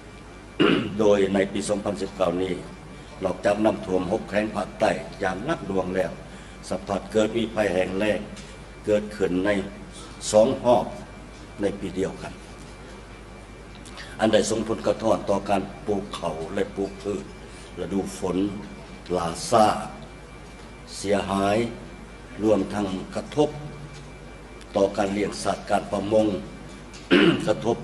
2018 โดยในปี 2019 นี้นอกจากน้ำท่วม6 แขวงภาคใต้อย่างหนักหน่วงแล้วสภาพเกิดมีภัยแห้งแล้งเกิดขึ้นใน2 รอบในปีเดียวกันอันใดส่งผลกระทบต่อการปลูกเขาและปลูกพืชฤดูฝนหลาซ่าเสียหายรวมทั้งกระทบต่อการเลี้ยงสัตว์การประมง กระทบ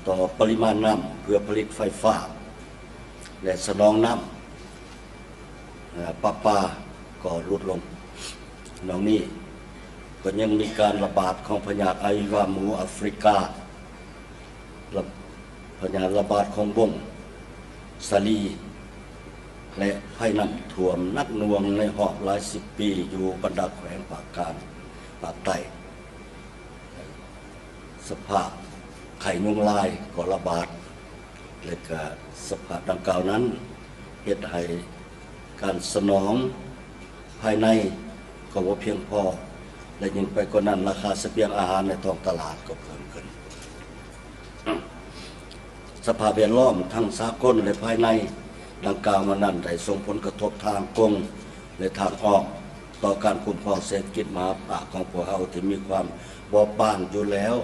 ต่อปริมาณน้ำเพื่อผลิตไฟฟ้าและสนองน้ำประปาก็ลดลงนอกนี้ก็ยังมีการระบาดของพยาธิไอวาหมูแอฟริกาพยาธิระบาดของบ่งสาลีและภัยน้ำท่วมหนักหน่วงในรอบหลาย10 ปีอยู่บรรดาแขวงภาคกลางภาคใต้สภาพไข้ยุงลายก็ระบาดและก็สภาพดังกล่าวนั้นเฮ็ดให้การสนองภายในก็บ่เพียงพอและยิ่งไปกว่านั้นราคาเสบียงอาหารในท้องตลาดก็เพิ่มขึ้นสภาพแวดล้อมทั้งสากลและภายในดังกล่าวมานั้นได้ส่งผลกระทบทางกงและทางอ้อมต่อการคุ้มครองเศรษฐกิจมหาภาคของพวกเราที่มีความบอบบางอยู่แล้ว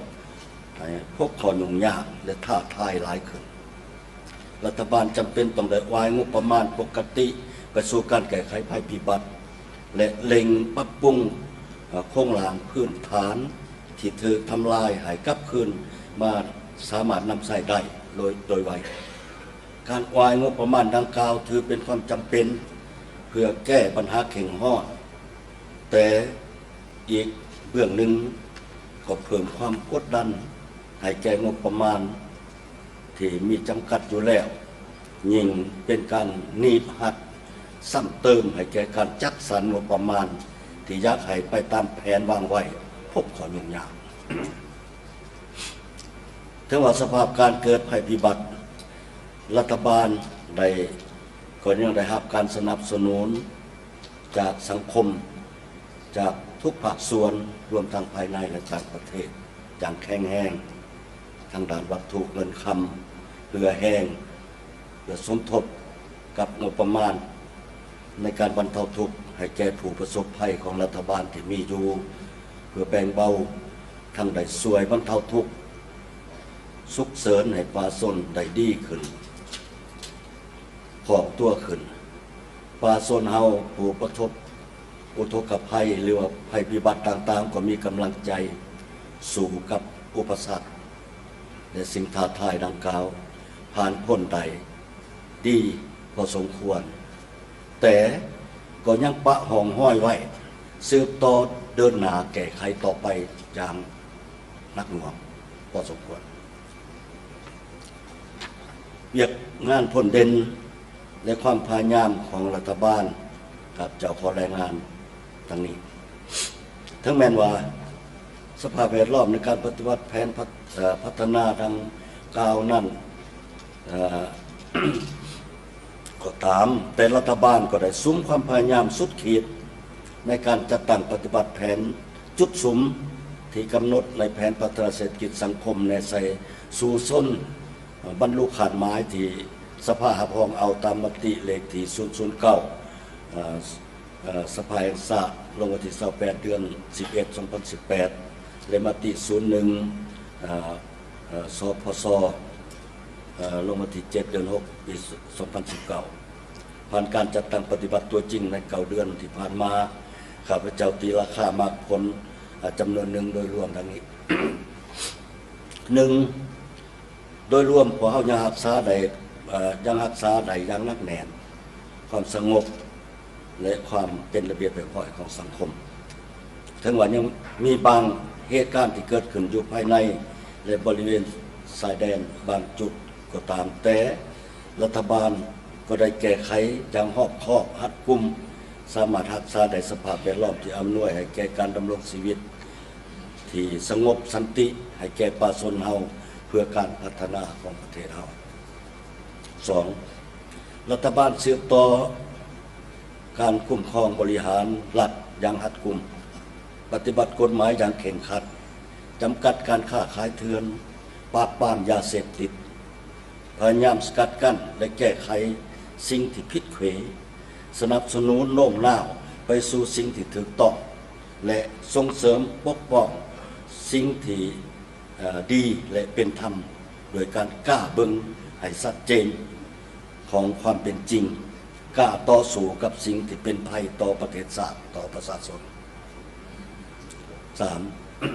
พวกข้อยุ่งยากและท้าทายหลายขึ้นรัฐบาลจำเป็นต้องได้วายงบประมาณปกติไปสู่การแก้ไขภัยพิบัติและเล็งปรับปรุงโครงหลังพื้นฐานที่ถูกทำลายให้กลับคืนมาสามารถนำใช้ได้โดยไวการวายงบประมาณดังกล่าวถือเป็นความจำเป็นเพื่อแก้ปัญหาเข่งห้อแต่อีกเบื้องหนึ่งก็เพิ่มความกดดันให้แก่งบประมาณที่มีจำกัดอยู่แล้วยิ่งเป็นการนีบหัดซ้ำเติมให้แก่การจัดสรรงบประมาณที่อยากให้ไปตามแผนวางไว้พบข้อยุ่งยาก ถึงว่าสภาพการเกิดภัยพิบัติรัฐบาลได้ก็ยังได้รับการสนับสนุนจากสังคมจากทุกภาคส่วนรวมทั้งภายในและต่างประเทศอย่างแข็งแรงทางด้านวัตถุเงินคำเรือแห้งเพื่อสมทบกับงบประมาณในการบรรเทาทุกข์ให้แก่ผู้ประสบภัยของรัฐบาลที่มีอยู่เพื่อแบ่งเบาทั้งได้ช่วยบรรเทาทุกข์สุขเสริญให้ประชาชนได้ดีขึ้นพร้อมตัวขึ้นประชาชนเฮาผู้ประสบอุทกภัยหรือว่าภัยพิบัติต่างๆก็มีกำลังใจสู้กับอุปสรรคและสิ่งท้าทายดังกล่าว ผ่านพ้นใดดีพอสมควร แต่ก็ยังปะห้องห้อยไว้สืบต่อเดินหน้าแก้ไขต่อไปอย่างหนักหน่วงพอสมควรเวียกงานพ้นเด่นและความพยายามของรัฐบาลกับเจ้าขอแรงงานทั้งนี้ทั้งแม้นว่าสภาพแวดล้อมในการปฏิบัติแผนพัฒนาทางกล่าวนั้นก็ตามแต่รัฐบาลก็ได้ซุ้มความพยายามสุดขีดในการจัดตั้งปฏิบัติแผนจุดสุมที่กำหนดในแผนพัฒนาเศรษฐกิจสังคมในใส่สู่ส้นบรรลุขาดหมายที่สภาหองเอาตามมติเลขที่009สภาแห่งชาติลงวันที่28 เดือน 11 2018 และมติ01สพสลงวันที่7 เดือน 6 ปี 2019 ผ่านการจัดตั้งปฏิบัติตัวจริงใน9 เดือนที่ผ่านมาข้าพเจ้าตีราคามากผลจำนวนหนึ่งโดยรวมดังนี้ 1. โดยรวมพอเขายังรักษาได้อย่างนักแน่นความสงบและความเป็นระเบียบเรียบร้อยของสังคมถึงว่ายังมีบางเหตุการณ์ที่เกิดขึ้นอยู่ภายในและบริเวณชายแดนบางจุดก็ตามแต่รัฐบาลก็ได้แก้ไขอย่างรอบคอบรัดกุมสามารถรักษาได้สภาพแวดล้อมที่อำนวยให้แก่การดำรงชีวิตที่สงบสันติให้แก่ประชาชนเฮาเพื่อการพัฒนาของประเทศเฮา 2. รัฐบาลสืบต่อการคุ้มครองบริหารรัฐอย่างรัดกุมปฏิบัติกฎหมายอย่างเข่งครัดจำกัดการค้าขายเถื่อนปราบปรามยาเสพติดพยายามสกัดกั้นและแก้ไขสิ่งที่ผิดเขวสนับสนุนโน้มน้าวไปสู่สิ่งที่ถูกต้องและส่งเสริมปกป้องสิ่งที่ดีและเป็นธรรมโดยการกล้าเบิ่งให้ชัดเจนของความเป็นจริงกล้าต่อสู้กับสิ่งที่เป็นภัยต่อประเทศชาติต่อประชาชน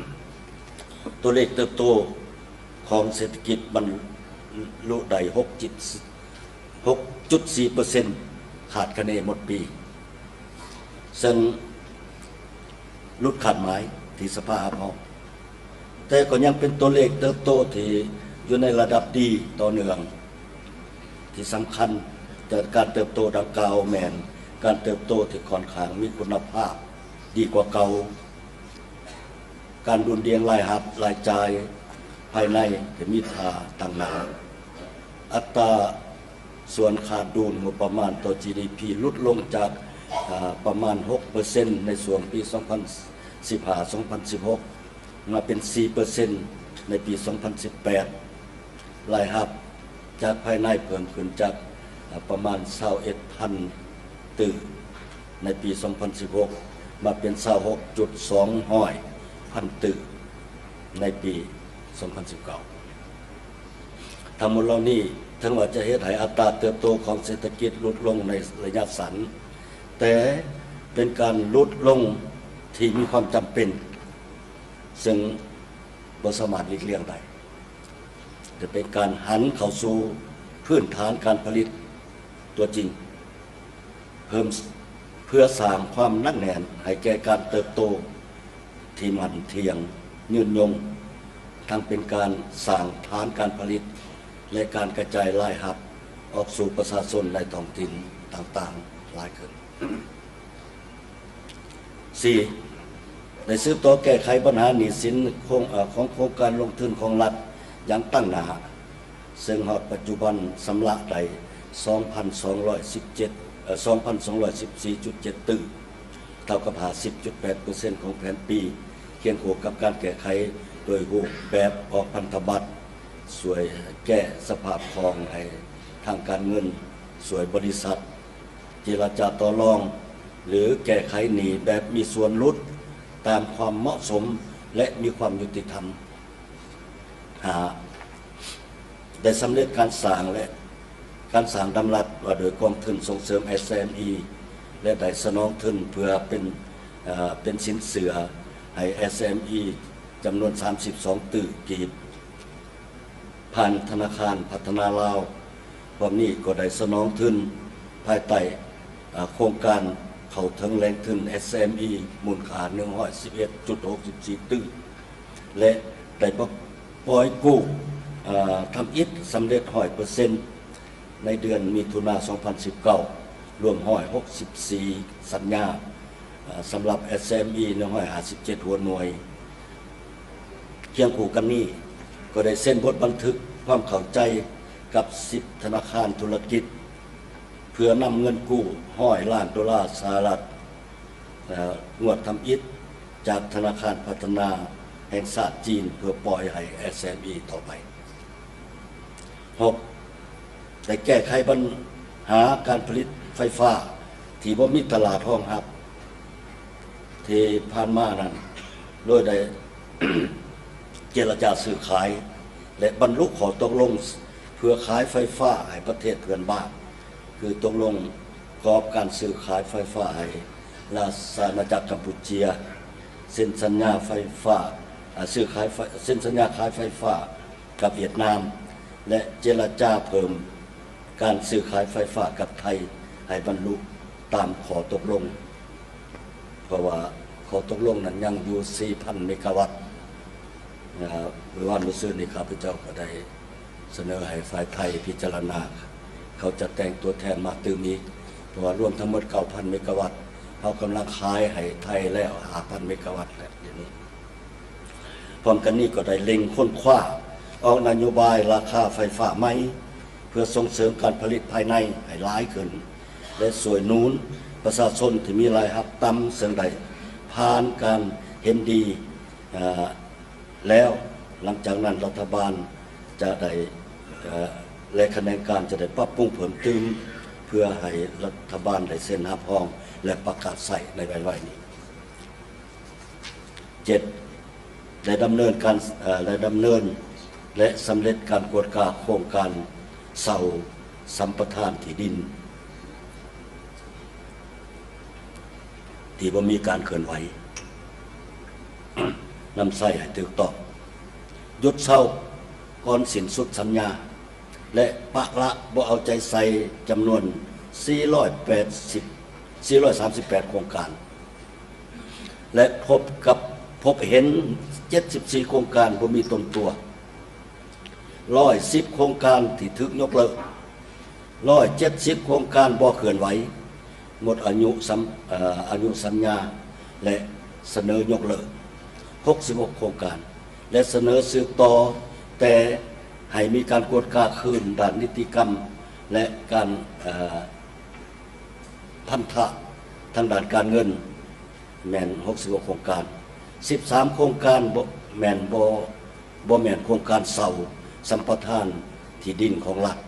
3. ตัวเลขเติบโตของเศรษฐกิจบรรลุได้ 6.4% ขาดคะแนนหมดปีซึ่งลุดขาดหมายที่สภาพองแต่ก็ยังเป็นตัวเลขเติบโตที่อยู่ในระดับดีต่อเนื่องที่สำคัญแต่การเติบโตดังกล่าวแมนการเติบโตที่ค่อนข้างมีคุณภาพดีกว่าเก่าการดุลเดียงรายรับรายจ่ายภายในจะมีท่าต่างหนาอัตราส่วนขาดดุลงบประมาณต่อ GDP ลดลงจากประมาณ 6% ในส่วนปี 2015-2016 มาเป็น 4% ในปี 2018 รายรับจากภายในเพิ่มขึ้นจากประมาณ 21,000 ตึกในปี 2016 มาเป็น 26.2 พันตึกในปี 2019 ทั้งหมดเหล่านี้ทั้งว่าจะเฮ็ดให้อัตราเติบโตของเศรษฐกิจลดลงในระยะสั้นแต่เป็นการลดลงที่มีความจำเป็นซึ่งบ่สามารถหลีกเลี่ยงได้จะเป็นการหันเข้าสู่พื้นฐานการผลิตตัวจริงเพิ่มเพื่อสร้างความหนักแน่นให้แก่การเติบโตที่มั่นเที่ยงยืนยงทั้งเป็นการสร้างฐานการผลิตและการกระจายรายรับออกสู่ประชาชนในท้องถิ่นต่างๆหลายขึ้น 4. ได้สืบต่อแก้ไขปัญหาหนี้สินของโครงการลงทุนของรัฐอย่างตั้งหน้าซึ่งฮอดปัจจุบันสำระได้ 2,214.7 ตึกเท่ากับ 50.8% ของแผนปีเคียงคู่กับการแก้ไขโดยรูปแบบออกพันธบัตรสวยแก้สภาพคล่องให้ทางการเงินสวยบริษัทเจรจาต่อรองหรือแก้ไขหนี้แบบมีส่วนลดตามความเหมาะสมและมีความยุติธรรมได้สำเร็จการสร้างและการสร้างดำรัฐว่าโดยกองทุนส่งเสริม SME และได้สนองทุนเพื่อเป็นสินเชื่อให้ SME จำนวน 32 ตึกกีบ ผ่านธนาคารพัฒนาลาวพร้อมนี้ก็ได้สนองทุนภายใต้โครงการเข้าถึงแหล่งทุน SME มูลค่า 111.64 ตื้อและได้ปล่อยกู้ทำอิฐสำเร็จ 100% ในเดือนมิถุนายน 2019 รวม164 สัญญาสำหรับ SME 157 หัวหน่วยเคียงคู่กันนี้ก็ได้เซ็นบทบันทึกความเข้าใจกับ10ธนาคารธุรกิจเพื่อนำเงินกู้$100 ล้านสหรัฐงวดทำอิฐจากธนาคารพัฒนาแห่งชาติจีนเพื่อปล่อยให้ SME ต่อไป 6. ได้แก้ไขปัญหาการผลิตไฟฟ้าที่บ่มีตลาดรองรับที่ผ่านมานั้นโดยได้ เจรจาซื้อขายและบรรลุข้อตกลงเพื่อขายไฟฟ้าให้ประเทศเพื่อนบ้านคือตกลงกรอบการซื้อขายไฟฟ้าให้ราชอาณาจักรกัมพูชาเซ็นสัญญาไฟฟ้าซื้อขายเซ็นสัญญาขายไฟฟ้ากับเวียดนามและเจรจาเพิ่มการซื้อขายไฟฟ้ากับไทยให้บรรลุตามข้อตกลงเพราะว่าข้อตกลงนั้นยังอยู่ 4,000 เมกะวัตต์นะครับเมื่อวานมื้อซื่อนี้ข้าพเจ้าก็ได้เสนอให้ฝ่ายไทยพิจารณาเขาจะแต่งตัวแทนมาเติมอีกเพราะว่ารวมทั้งหมด 9,000 เมกะวัตต์เขากำลังขายให้ไทยแล้ว 5,000 เมกะวัตต์แล้วเดี๋ยวนี้พร้อมกันนี้ก็ได้เล็งค้นคว้าออกนโยบายราคาไฟฟ้าใหม่เพื่อส่งเสริมการผลิตภายในให้หลายขึ้นและสวยนูนประชาชนที่มีรายรับต่ำเสียงใดผ่านการเห็นดีแล้วหลังจากนั้นรัฐบาลจะได้และคณะการจะได้ปรับปรุงเพิ่มเติมเพื่อให้รัฐบาลได้เซ็นรับรองและประกาศใส่ในไวๆนี้ 7. ได้ดำเนินและสำเร็จการกวดกาโครงการเสาสัมปทานที่ดินที่บ่มีการเคลื่อนไหวนำใส่ให้ถูกต้องหยุดเศร้าก่อนสิ้นสุดสัญญาและปะละบ่เอาใจใส่จำนวน438 โครงการและพบเห็น74 โครงการบ่มีต้นตัว110 โครงการที่ถูกยกเลิก170 โครงการบ่เคลื่อนไหวหมดอายุสัญญาและเสนอยกเลิก66 โครงการและเสนอสืบต่อแต่ให้มีการกวดกาคืนด้านนิติกรรมและการพันธะทางด้านการเงินแม่น66 โครงการ13 โครงการแม่นบ่แม่นโครงการเสาสัมปทานที่ดินของรัฐ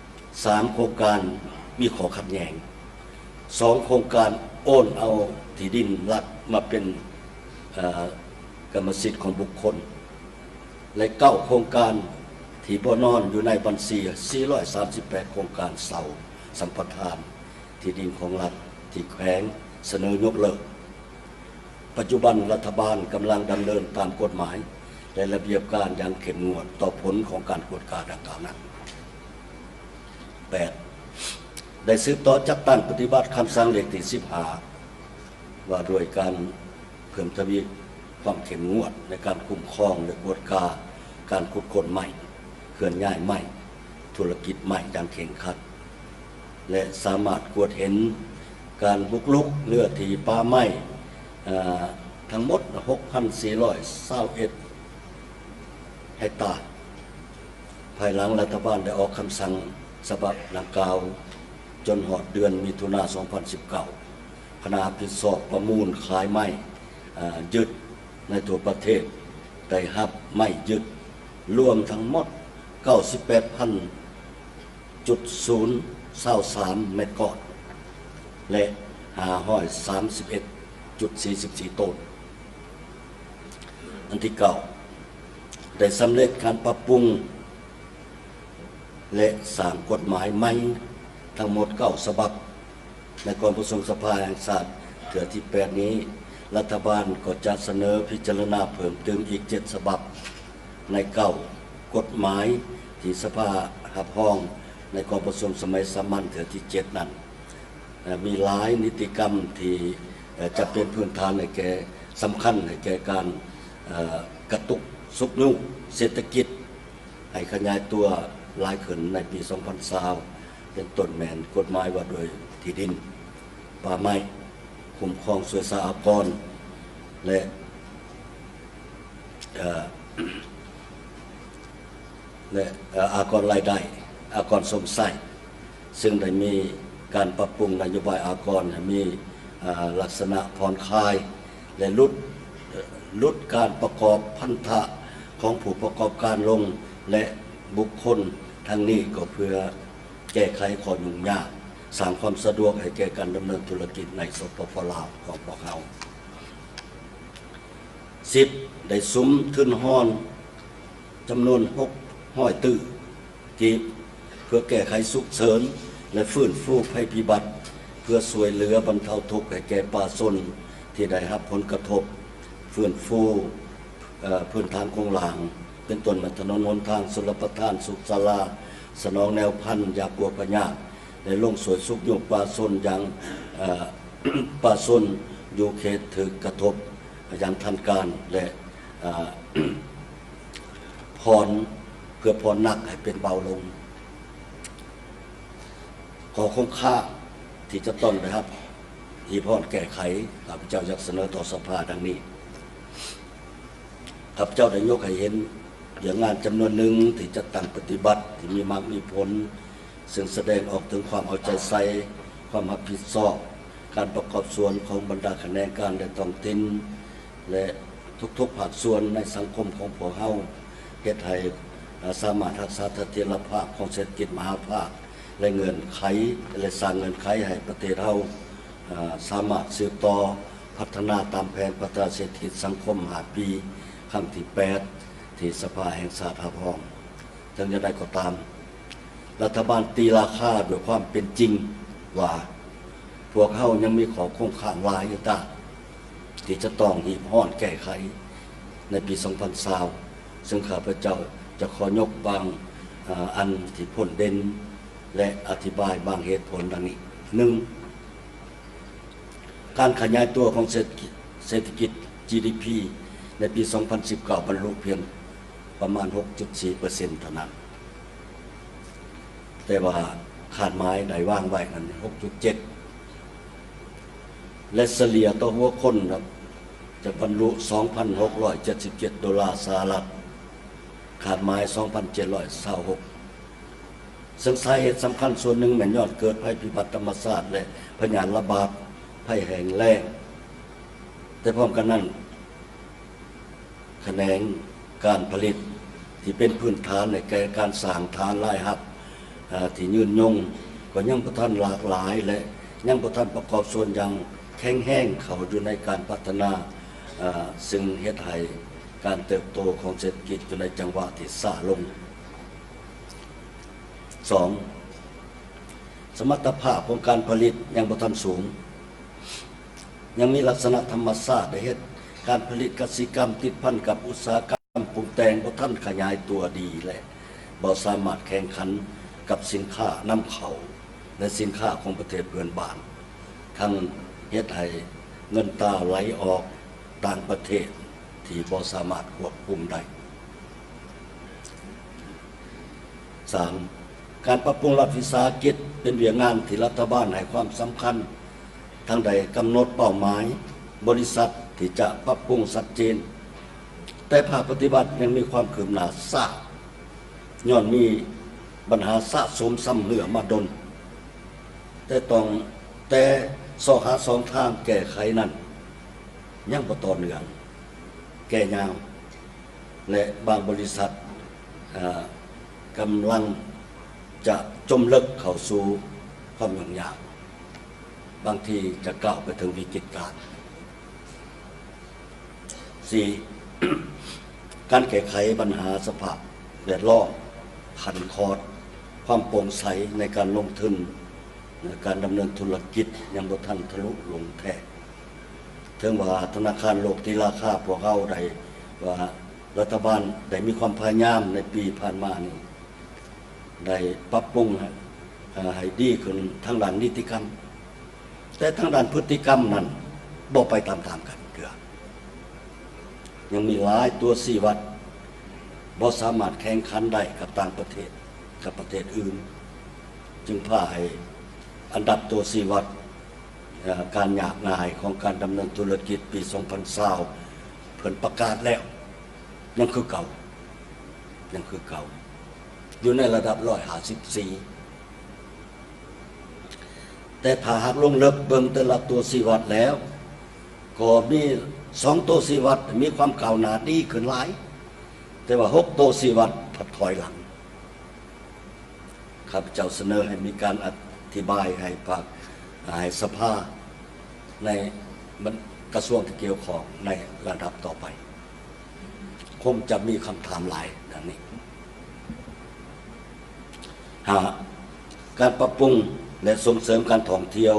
3 โครงการมีข้อขัดแย้ง2 โครงการโอนเอาที่ดินรัฐมาเป็นกรรมสิทธิ์ของบุคคลและ9 โครงการที่บ่นอนอยู่ในบัญชี438 โครงการเสาสัมปทานที่ดินของรัฐที่แขวงเสนอยกเลิกปัจจุบันรัฐบาลกำลังดำเนินตามกฎหมายและระเบียบการอย่างเข้มงวดต่อผลของการกวดกาดังกล่าวนั้น 8. ได้สืบต่อจัดตั้งปฏิบัติคำสั่งเลขที่15ว่าโดยการเพิ่มทวีความเข้มงวดในการคุ้มครองและกวดกาการขุดค้นใหม่เคลื่อนย้ายใหม่ธุรกิจใหม่อย่างเข่งขัดและสามารถกวดเห็นการบุกรุกเนื้อที่ป่าไม้ทั้งหมด 6,421 เฮกตาร์ภายหลังรัฐบาลได้ออกคำสั่งฉบับดังกล่าวจนหอดเดือนมิถุนายน 2019 คณะรับผิดชอบประมูลขายไม้ยึดในทั่วประเทศได้รับไม้ยึดรวมทั้งหมด 98,000.023 เมตรก้อนและ531.44 ต้นอันที่9ได้สำเร็จการปรับปรุงและสร้างกฎหมายใหม่ทั้งหมด9 ฉบับในกองประชุมสภาแห่งชาติเถื่อที่8นี้รัฐบาลก็จะเสนอพิจารณาเพิ่มเติมอีก7 ฉบับใน9 กฎหมายที่สภาหับห้องในกองประชุมสมัยสามัญเถือที่7นั้นมีหลายนิติกรรมที่จะเป็นพื้นฐานในแก่สำคัญในแก่การกระตุกสุกนุ่งเศรษฐกิจให้ขยายตัวหลายขึ้นในปี 2020 เป็นต้นแมนกฎหมายว่าโดยที่ดินป่าไม้คุ้มครองสวยสะอาดกรและอากรรายได้อากรสมใส่ซึ่งได้มีการปรับปรุงนโยบายอากรมีลักษณะผ่อนคลายและลดการประกอบพันธะของผู้ประกอบการลงและบุคคลทั้งนี้ก็เพื่อแก้ไขข้อยุ่งยากสร้างความสะดวกให้แก่การดำเนินธุรกิจในสปป.ลาวของพวกเรา10ได้ซุ้มทุนฮ้อนจำนวน600ตื้อกีบเพื่อแก้ไขสุขเสริญและฟื้นฟูภัยพิบัติเพื่อช่วยเหลือบรรเทาทุกข์ให้แก่ประชาชนที่ได้รับผลกระทบฟื้นฟูพื้นฐานของหลางเป็นต้นถนนหนทางชลประทานสุขศาลาสนองแนวพันธุ์ยาปัวปัญญาได้ลงสวยสุขโยกประชาชนอย่างประชาชนอยู่เขตถึกกระทบอย่างทันการและผ่อนเพื่อผ่อนหนักให้เป็นเบาลงขอคงค่าที่จะต้องนะครับที่พ่อแก้ไขข้าพเจ้าอยากเสนอต่อสภาดังนี้ข้าพเจ้าได้ยกให้เห็นอย่างงานจำนวนหนึ่งที่จะตั้งปฏิบัติที่มีมากมีผลซึ่งแสดงออกถึงความเอาใจใส่ความรับผิดชอบการประกอบส่วนของบรรดาคะแนนการและท้องถิ่นและทุกๆภาคส่วนในสังคมของพวกเราเฮ็ดให้สามารถรักษาเสถียรภาพของเศรษฐกิจมหาภาคและเงินไขและสร้างเงินไขให้ประเทศเราสามารถสืบต่อพัฒนาตามแผนพัฒนาเศรษฐกิจสังคม5 ปีครั้งที่8ที่สภาแห่งชาติหับห้องถึงจะได้ก็ตามรัฐบาลตีราคาด้วยความเป็นจริงว่าพวกเขายังมีของคงค้างหลายอยู่ตาที่จะต้องหีบห้อนแก้ไขในปี 2020 ซึ่งข้าพเจ้าจะขอยกบางอันที่พ้นเด่นและอธิบายบางเหตุผลดังนี้ 1. การขยายตัวของเศรษฐกิจ GDP ในปี 2019 บรรลุเพียงประมาณ 6.4% เท่านั้นแต่ว่าขาดหมายได้วางไว้นั้น 6.7 และเฉลี่ยต่อหัวคนครับจะบรรลุ $2,677 สหรัฐขาดหมาย 2,726 ซึ่งสาเหตุสำคัญส่วนหนึ่งแม่นยอดเกิดภัยพิบัติธรรมชาติและพยานระบาดภัยแห้งแล้งแต่พร้อมกันนั้นแขนงการผลิตที่เป็นพื้นฐานในการสร้างฐานรายรับที่ยืนยงก็ยังบ่ทันหลากหลายและยังบ่ทันประกอบส่วนอย่างแข็งแรงเข้าอยู่ในการพัฒนาซึ่งเฮ็ดให้การเติบโตของเศรษฐกิจอยู่ในจังหวะที่ช้าลง 2. สมรรถภาพของการผลิตยังบ่ทันสูงยังมีลักษณะธรรมชาติได้เฮ็ดการผลิตกสิกรรมติดพันกับอุตสาหกรรมปรุงแต่งบ่ทันขยายตัวดีและบ่สามารถแข่งขันกับสินค้านำเข้าและสินค้าของประเทศเพื่อนบ้านทั้งเฮ็ดให้เงินตราไหลออกต่างประเทศที่บ่สามารถควบคุมได้ 3. การปรับปรุงรัฐวิสาหกิจเป็นเรื่องงานที่รัฐบาลให้ความสำคัญทั้งใดกำหนดเป้าหมายบริษัทที่จะปรับปรุงชัดเจนแต่ภาคปฏิบัติยังมีความคืบหน้าช้าย้อนมีปัญหาสะสมซ้ำเหือมาดนแต่สอกหาสองทางแก้ไขนั้นยังบ่ต่อเนื่องแก้ยาวและบางบริษัทกำลังจะจมลึกเข้าสู่ความยุ่งยากบางทีจะกล่าวไปถึงวิกฤตการณ์ 4. การแก้ไขปัญหาสภาพแวดล้อมขันคอดความโปร่งใสในการลงทุนการดำเนินธุรกิจยังบ่ทันทะลุลงแท้ถึงว่าธนาคารโลกที่ราคาพวกเราได้ว่า รัฐบาลได้มีความพยายามในปีผ่านมานี่ได้ปรับปรุงให้ดีขึ้นทางด้านนิติกรรมแต่ทางด้านพฤติกรรมนั้นบ่ไปตามๆกันเถื่อยังมีหลายตัวชี้วัดบ่สามารถแข่งขันได้กับต่างประเทศกับประเทศอื่นจึงพาให้อันดับตัวชี้วัดการยากง่ายของการดำเนินธุรกิจปี2020เพิ่นประกาศแล้วยังคือเก่าอยู่ในระดับ154แต่ถ้าหากลงลึกเบิ่งแต่ละตัวชี้วัดแล้วก็มี2ตัวชี้วัดมีความก้าวหน้าดีขึ้นหลายแต่ว่า6ตัวชี้วัดผัดถอยหลังข้าพเจ้าเสนอให้มีการอธิบายให้ภาคให้สภาในกระทรวงที่เกี่ยวข้องในระดับต่อไปคงจะมีคำถามหลายดังนี้การปรับปรุงและส่งเสริมการท่องเที่ยว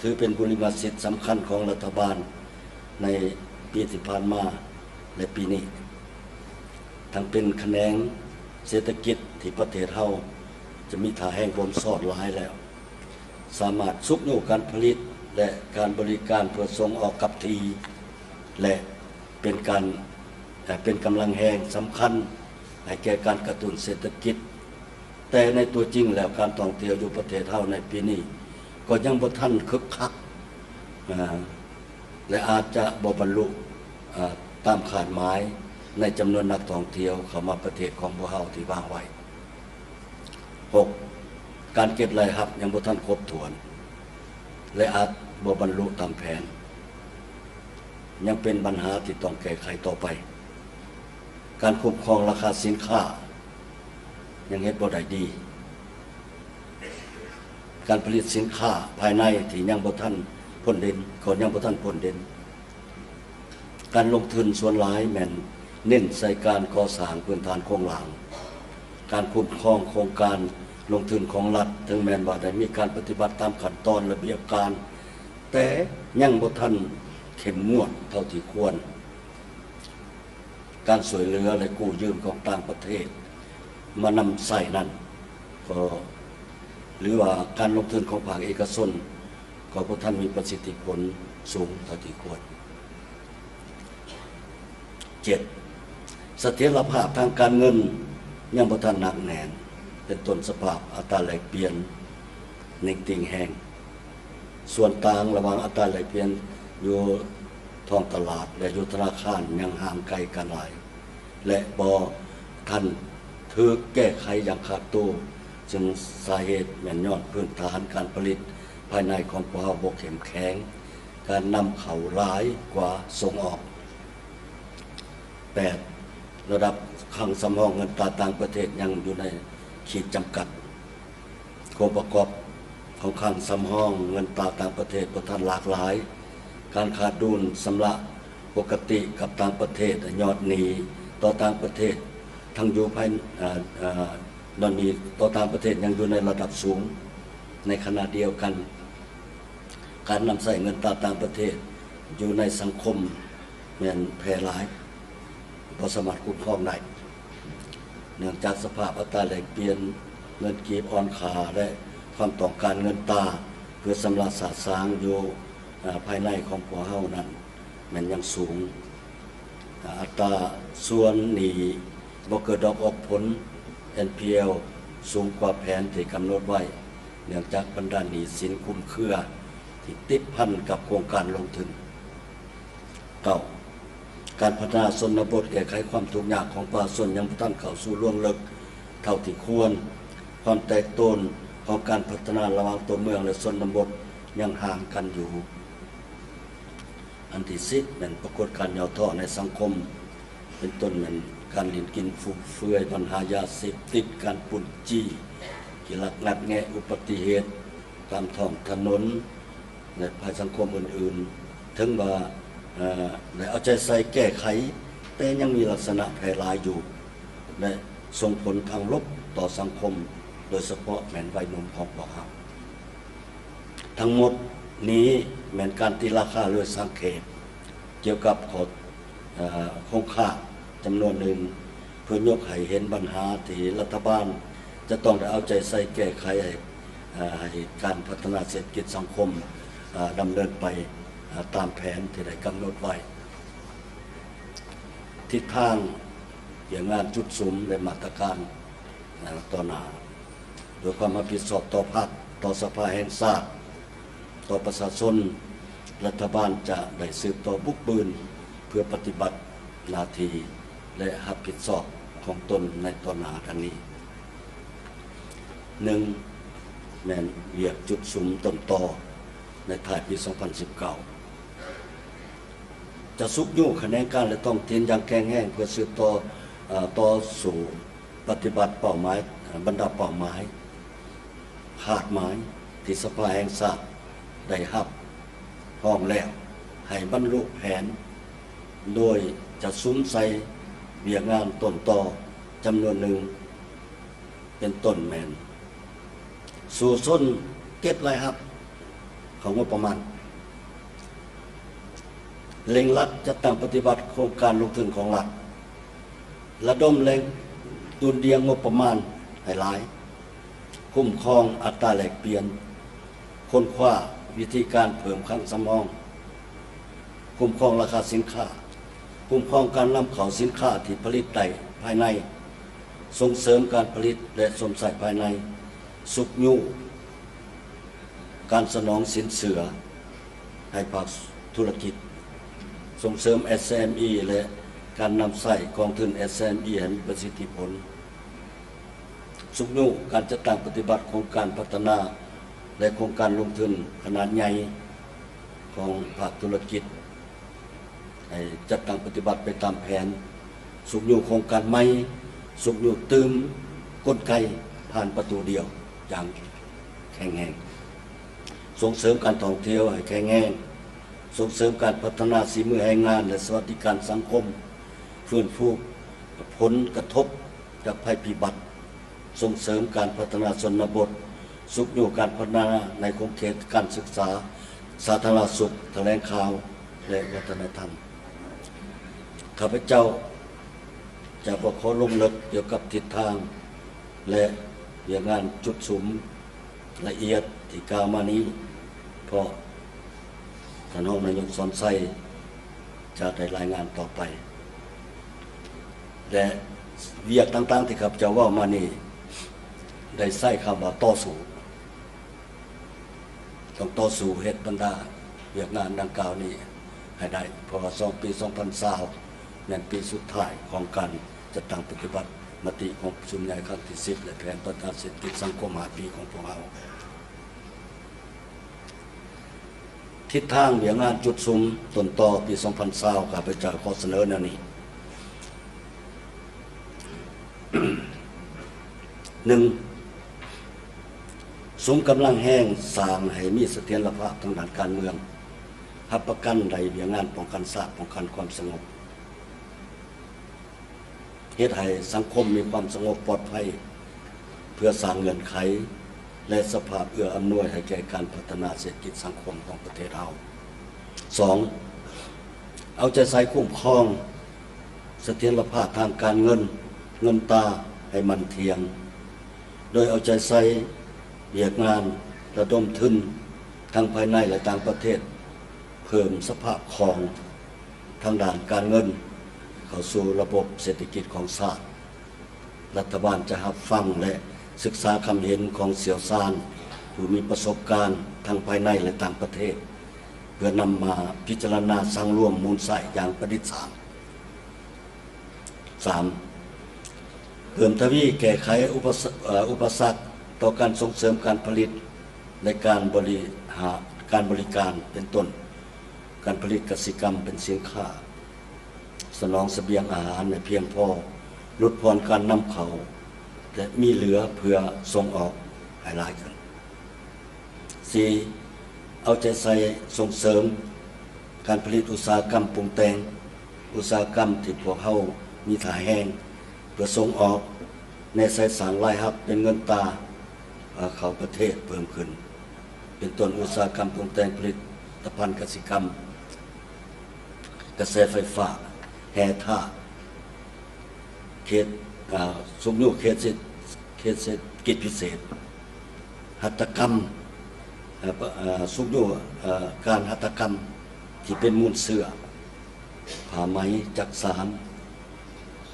ถือเป็นบริมาสิทธิ์สำคัญของรัฐบาลในปีที่ผ่านมาและปีนี้ทั้งเป็นแขนงเศรษฐกิจที่ประเทศเฮาจะมีท่าแห่งลมสอดหลายแล้วสามารถซุกโยการผลิตและการบริการเพื่อส่งออกกับทีและเป็นกำลังแห่งสำคัญให้แก่การกระตุ้นเศรษฐกิจแต่ในตัวจริงแล้วการท่องเที่ยวอยู่ประเทศเฮาในปีนี้ก็ยังบ่ทันคึกคักและอาจจะบ่บรรลุตามคาดหมายในจำนวนนักท่องเที่ยวเข้ามาประเทศของพวกเฮาที่วางไว้ 6. การเก็บรายรับยังบ่ทันครบถ้วนและอาจบ่บรรลุตามแผนยังเป็นปัญหาที่ต้องแก้ไขต่อไปการคุ้มครองราคาสินค้ายังเฮ็ดบ่ได้ดีการผลิตสินค้าภายในที่ยังบ่ทันพ้นเด่นก็ยังบ่ทันพ้นเด่นการลงทุนส่วนหลายแม่นเน้นใส่การก่อสร้างพื้นฐานโครงหลังการคุ้มครองโครงการลงทุนของรัฐถึงแม้ว่าได้มีการปฏิบัติตามขั้นตอนระเบียบการแต่ยังบ่ทันเข้มงวดเท่าที่ควรการช่วยเหลือและกู้ยืมของต่างประเทศมานำใส่นั้นก็หรือว่าการลงทุนของภาคเอกชนก็บ่ทันมีประสิทธิผลสูงเท่าที่ควร 7. เสถียรภาพทางการเงินยังบ่ทันหนักแน่นเป็นต้นสภาพอัตราแลกเปลี่ยนนิ่งติ่งแห้งส่วนต่างระหว่างอัตราแลกเปลี่ยนอยู่ท้องตลาดและอยู่ธนาคารยังห่างไกลกันหลายและบ่ทันถูกแก้ไขอย่างขาดตัวจึงสาเหตุแม่นย้อนพื้นฐานการผลิตภายในของพวกเฮาบ่เข้มแข็งการนำเข้าหลายกว่าส่งออก 8. ระดับคลังสำรองเงินตราต่างประเทศยังอยู่ในขีดจำกัดองค์ประกอบของคลังสำรองเงินตราต่างประเทศบ่ทันหลากหลายการขาดดุลชำระปกติกับต่างประเทศยอดหนี้ต่อต่างประเทศทั้งอยู่ภายนอนนี้ต่อต่างประเทศยังอยู่ในระดับสูงในขณะเดียวกันการนำใส่เงินตราต่างประเทศอยู่ในสังคมแม่นแพร่หลายบ่สามารถคุ้มครองได้เนื่องจากสภาพอัตราแลกเปลี่ยนเงินกีบอ่อนค่าและความต้องการเงินตราเพื่อสำหรับสะสางอยู่ภายในของพวกเฮานั้นมันยังสูงอัตราส่วนหนี้บ่เกิดดอกออกผล NPL สูงกว่าแผนที่กำหนดไว้เนื่องจากบรรดาหนี้สินคุ้มเครือที่ติดพันกับโครงการลงทุน 9. การพัฒนาชนบทแก้ไขความทุกข์ยากของประชาชนยังบ่ทันเข้าสู่ล่วงลึกเท่าที่ควรความแตกต่างของการพัฒนาระหว่างตัวเมืองและชนบทยังห่างกันอยู่อันที่10เป็นปรากฏการณ์ย่อท้อในสังคมเป็นต้นเหมือนการลิ้นกินฟุ่มเฟือยปัญหายาเสพติดการปุ่นจี้กิลักงัดแงะอุบัติเหตุตามท้องถนนและภายสังคมอื่นๆถึงว่าได้เอาใจใส่แก้ไขแต่ยังมีลักษณะแพร่หลายอยู่และส่งผลทางลบต่อสังคมโดยเฉพาะแม่นวัยหนุ่มของพวกเราทั้งหมดนี้แม่นการตีราคาโดยสังเกตเกี่ยวกับโครงข่าย จำนวนหนึ่งเพื่อยกให้เห็นปัญหาที่รัฐบาลจะต้องได้เอาใจใส่แก้ไขให้การพัฒนาเศรษฐกิจสังคมดำเนินไปตามแผนที่ได้กำหนดไว้ทิศทางอย่างงานจุดสุมและมาตรการต่อหน้าโดยความรับผิดชอบต่อพรรคต่อสภาแห่งชาติต่อประชาชนรัฐบาลจะได้สืบต่อบุกบืนเพื่อปฏิบัติหน้าที่และรับผิดชอบของตนในต่อหน้าดังนี้ 1. แม่นเวียกจุดสุมต้นต่อในท้ายปี 2019 จะสุกยุ่คะแนนการและต้องทิ้นอย่างแข็งแห้งเพื่อสืบต่อสู่ปฏิบัติเป้าหมายบรรดาเป้าหมายขาดหมายที่สภาแห่งชาติได้รับห้องแล้วให้บรรลุแผนโดยจะซุ้มใส่เวียกงานต้นต่อจำนวนหนึ่งเป็นต้นแมนสู่ส้นเก็บรายรับของงบประมาณเล็งรัดจะตั้งปฏิบัติโครงการลงทุนของรัฐระดมแรงดุลเดียงงบประมาณให้หลายคุ้มครองอัตราแลกเปลี่ยนค้นคว้าวิธีการเพิ่มคลังสำรองคุ้มครองราคาสินค้าคุ้มครองการนำเข้าสินค้าที่ผลิตได้ภายในส่งเสริมการผลิตและสมใส่ภายในสุกยูการสนองสินเสือให้ภาคธุรกิจส่งเสริม SME และการนำใส่กองทุน SME ให้มีประสิทธิผลสุกยูการจัดตั้งปฏิบัติโครงการพัฒนาและโครงการลงทุนขนาดใหญ่ของภาคธุรกิจให้จัดตั้งปฏิบัติไปตามแผนสุกยูโครงการใหม่สุกยูตืมกลไกผ่านประตูเดียวอย่างแข็งแรงส่งเสริมการท่องเที่ยวให้แข็งแรงส่งเสริมการพัฒนาฝีมือแรงงานและสวัสดิการสังคมฟื้นฟูผลกระทบจากภัยพิบัติส่งเสริมการพัฒนาชนบทสุขอยู่การพัฒนาในขอบเขตการศึกษาสาธารณสุขแถลงข่าวและวัฒนธรรมข้าพเจ้าจะขอลงลึกเกี่ยวกับทิศทางและอย่างงานจุดสุมละเอียดที่กล่าวมานี้เพราะท่านรองนายกสอนไส้จะได้รายงานต่อไปและเวียกต่างๆที่ข้าพเจ้าว่ามานี้ได้ใส่คำว่าต่อสู้ต้องต่อสู้เหตุบรรดาเวียกงานดังกล่าวนี้ให้ได้เพราะว่าปี 2020นั่นปีสุดท้ายของการจัดตั้งปฏิบัติมติของประชุมใหญ่ครั้งที่ 10และแผนพัฒนาเศรษฐกิจสังคม5 ปีของพวกเราทิศทางเวียกงานจุดสุมต้นต่อปี 2020ข้าพเจ้าขอเสนอแนวนี้ 1. สมกำลังแห้งสร้างให้มีเสถียรภาพทางด้านการเมืองรับประกันใดเวียงงานป้องกันชาติป้องกันความสงบเฮ็ดให้สังคมมีความสงบปลอดภัยเพื่อสร้างเงื่อนไขและสภาพเอื้ออำนวยให้แก่การพัฒนาเศรษฐกิจสังคมของประเทศเรา 2. เอาใจใส่คุ้มครองเสถียรภาพทางการเงินตราให้มันเทียงโดยเอาใจใส่เวียกงานระดมทุนทั้งภายในและต่างประเทศเพิ่มสภาพคล่องทางด้านการเงินเข้าสู่ระบบเศรษฐกิจของชาติรัฐบาลจะรับฟังและศึกษาคำเห็นของเสี่ยวซานผู้มีประสบการณ์ทั้งภายในและต่างประเทศเพื่อนำมาพิจารณาสร้างร่วมมูลใส่อย่างประดิษฐ์สาร 3. เพิ่มทวีแก้ไขอุปสรรคต่อการส่งเสริมการผลิตในการบริการเป็นต้นการผลิตกสิกรรมเป็นสินค้าสนองเสบียงอาหารในเพียงพอลดพรการนำเข้าและมีเหลือเพื่อส่งออกให้หลายขึ้น 4. เอาใจใส่ส่งเสริมการผลิตอุตสาหกรรมปรุงแต่งอุตสาหกรรมที่พวกเขามีถ่ายแห้งเพื่อส่งออกในสายสารรายรับเป็นเงินตราเข้าประเทศเพิ่มขึ้นเป็นต้นอุตสาหกรรมปรุงแต่งผลิตภัณฑ์กสิกรรมกระแสไฟฟ้าแห่ท่า เขตสุขอยู่เขตเศรษฐกิจพิเศษหัตถกรรมสุขอยู่การหัตถกรรมที่เป็นมูลเสื้อผ้าไหมจักสาน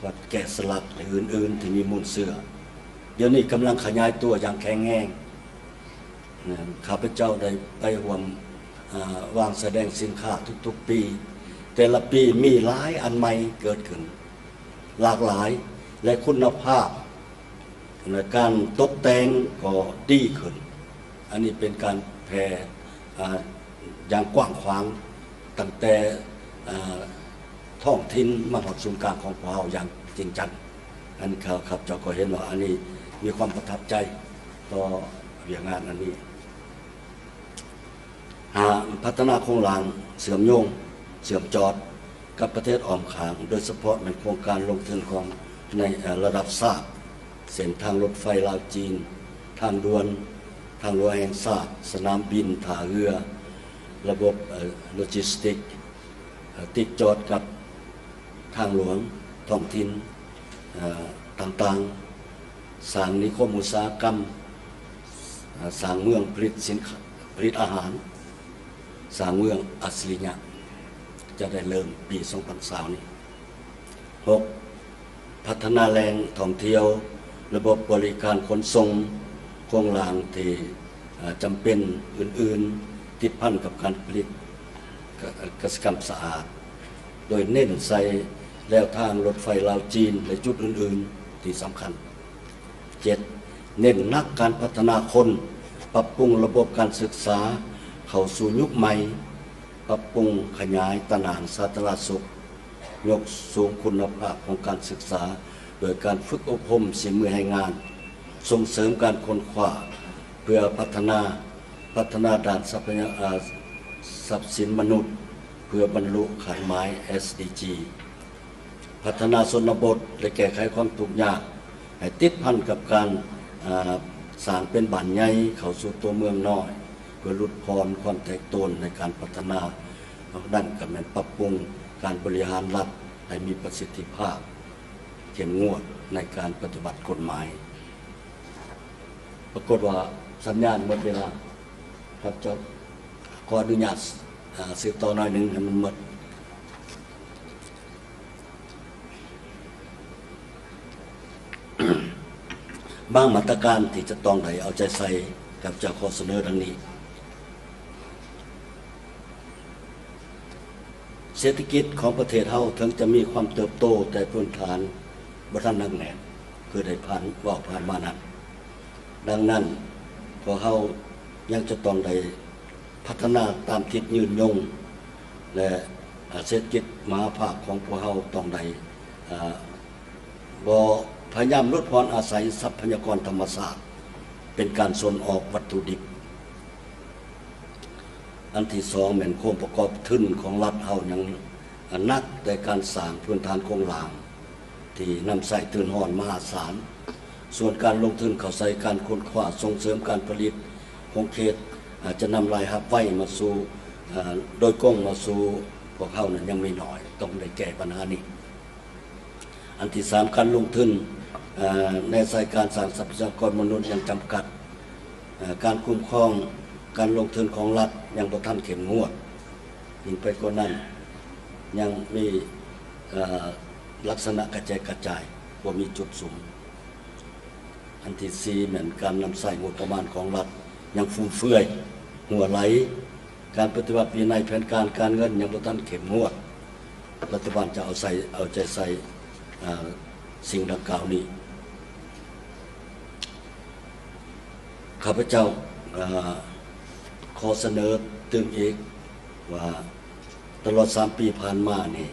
วัดแกะสลักหรืออื่นๆที่มีมูลเสื้อเดี๋ยวนี้กำลังขยายตัวอย่างแข็งแรงข้าพเจ้าได้ไปร่วมวางแสดงสินค้าทุกๆปีแต่ละปีมีหลายอันใหม่เกิดขึ้นหลากหลายและคุณภาพในการตกแต่งก็ดีขึ้นอันนี้เป็นการแพร่อย่างกว้างขวางตั้งแต่ท้องถิ่นมาถึงศูนย์กลางของพวกเราอย่างจริงจังอันนี้ครับเจ้าก็เห็นว่าอันนี้มีความประทับใจต่อเรื่องงานอันนี้พัฒนาโครงหลังเสื่อมโยงเสื่อมจอดกับประเทศอ้อมข้างโดยเฉพาะในโครงการลงทุนของในระดับชาติเส้นทางรถไฟลาวจีนทางด่วนทางหลวงแห่งชาติสนามบินท่าเรือระบบโลจิสติกติดจอดกับทางหลวงท้องถิ่นต่างๆสร้างนิคมอุตสาหกรรมสร้างเมืองผลิตสินค้าผลิตอาหารสร้างเมืองอัศริยะจะได้เริ่มปี 2020 นี้ 6. พัฒนาแหล่งท่องเที่ยวระบบบริการขนส่งโครงหลังที่จำเป็นอื่นๆติดพันกับการผลิตกสิกรรมสะอาดโดยเน้นใส่แล้วทางรถไฟลาวจีนและจุดอื่นๆที่สำคัญ 7. เน้นนักการพัฒนาคนปรับปรุงระบบการศึกษาเข้าสู่ยุคใหม่ปรับปรุงขยายตำแหน่งสาธารณสุขยกสูงคุณภาพของการศึกษาโดยการฝึกอบรมฝีมือให้งานส่งเสริมการค้นคว้าเพื่อพัฒนาด้านทรัพย์สินมนุษย์เพื่อบรรลุขันหมาย SDG พัฒนาชนบทและแก้ไขความทุกข์ยากให้ติดพันกับการสร้างเป็นบ้านใหญ่เข้าสู่ตัวเมืองน้อยเพื่อลดพรความแตกต่างในการพัฒนาด้านการปรับปรุงการบริหารรัฐให้มีประสิทธิภาพเข้มงวดในการปฏิบัติกฎหมายปรากฏว่าสัญญาณหมดเวลาครับเจ้าขออนุญาตสืบต่อหน่อยหนึ่งให้มันหมดบางมาตรการที่จะต้องได้เอาใจใส่กับเจ้าข้อเสนอดังนี้เศรษฐกิจของประเทศเฮาถึงจะมีความเติบโตแต่พื้นฐานบ่ทันหนักแน่นคือได้ผ่านมานั้นดังนั้นพวกเฮายังจะต้องได้พัฒนาตามทิศยืนยงและเศรษฐกิจมหาภาคของพวกเฮาต้องได้บ่พยายามลดพรอาศัยทรัพยากรธรรมชาติเป็นการส่งออกวัตถุดิบอันที่สองเหมือนโครงประกอบทุนของรัฐเฮายังนักแต่การสร้างพื้นฐานโครงหลังที่นำใส่ทุนห่อนมหาศาลส่วนการลงทุนเข้าใส่การค้นคว้าส่งเสริมการผลิตของเขตอาจจะนำรายรับไว้มาสู่โดยกงมาสู่พวกเขานั้นยังไม่น้อยต้องได้แก้ปัญหานี้อันที่สามการลงทุนในสายการสร้างทรัพยากรมนุษย์ยังจำกัดการคุ้มครองการลงทุนของรัฐยังบ่ทันเข้มงวดยิ่งไปกว่านั้นยังมีลักษณะกระจายบ่มีจุดสูงอันที่สี่เหมือนการนำใส่งบประมาณของรัฐยังฟุ่มเฟือยหัวไหลการปฏิบัติวินัยแผนการเงินยังบ่ทันเข้มงวดรัฐบาลจะเอาใจใส่สิ่งดังกล่าวนี้ข้าพเจ้าขอเสนอตื่นอีกว่าตลอด3 ปีผ่านมานี่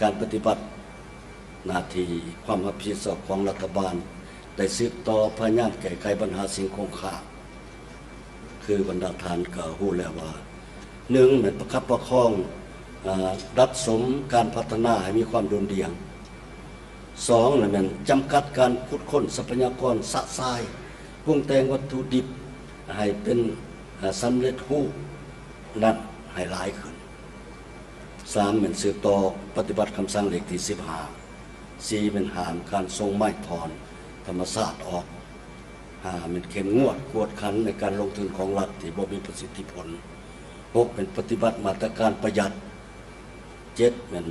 การปฏิบัติหน้าที่ความรับผิดชอบของรัฐบาลได้สืบต่อพยายามแก้ไขปัญหาสิ่งคงคาคือบรรดาท่านก็รู้แล้วว่าหนึ่งเป็นประคับประคองรัฐสมการพัฒนาให้มีความโดดเดี่ยวสองเป็นจำกัดการขุดค้นทรัพยากรสะสายปรุงแต่งวัตถุดิบให้เป็นสำเร็จรูปนั้นให้หลายขึ้นสามเป็นสืบต่อปฏิบัติคำสั่งเลขที่15 4เป็นหามการทรงไม้ถอนธรรมศาสตร์ออก5เป็นเข้มงวดกวดขันในการลงทุนของรัฐที่บ่มีประสิทธิผล6เป็นปฏิบัติมาตรการประหยัด7เป็น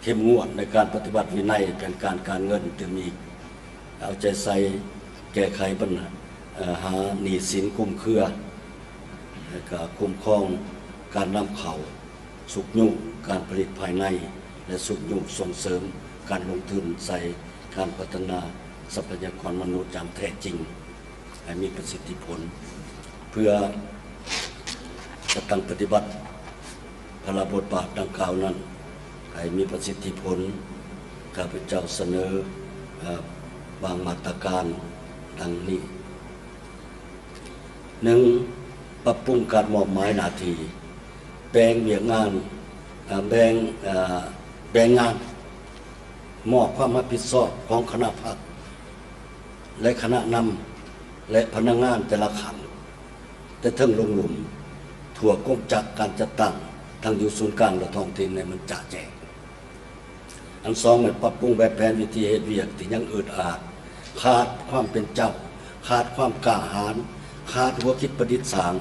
เข้มงวดในการปฏิบัติวินัยเป็นการเงินจะมีเอาใจใส่แก้ไขปัญหาหนี้สินคุ้มเครือและก็คุ้มครองการนำเข้าสุขยุ่งการผลิตภายในและสุขยุ่งส่งเสริมการลงทุนใส่การพัฒนาทรัพยากรมนุษย์อย่างแท้จริงให้มีประสิทธิผลเพื่อจะตั้งปฏิบัติพระบทบาทดังกล่าวนั้นให้มีประสิทธิผลข้าพเจ้าเสนอบางมาตรการดังนี้ 1. ปรับปรุงการมอบหมายหน้าที่แบ่งเวียกงานแบ่งงานมอบความรับผิดชอบของคณะพรรคและคณะนำและพนักงานแต่ละขันแต่ทั้งลงหลุมถั่วกงจักรการจัดตั้งทั้งอยู่ศูนย์กลางและท้องถิ่นในมันจะแจกอันสองเป็นปรับปรุงแบบแผนวิธีเหตุเวียกที่ยังอึดอัดขาดความเป็นเจ้าขาดความกล้าหาญขาดหัวคิดประดิษฐ์สาง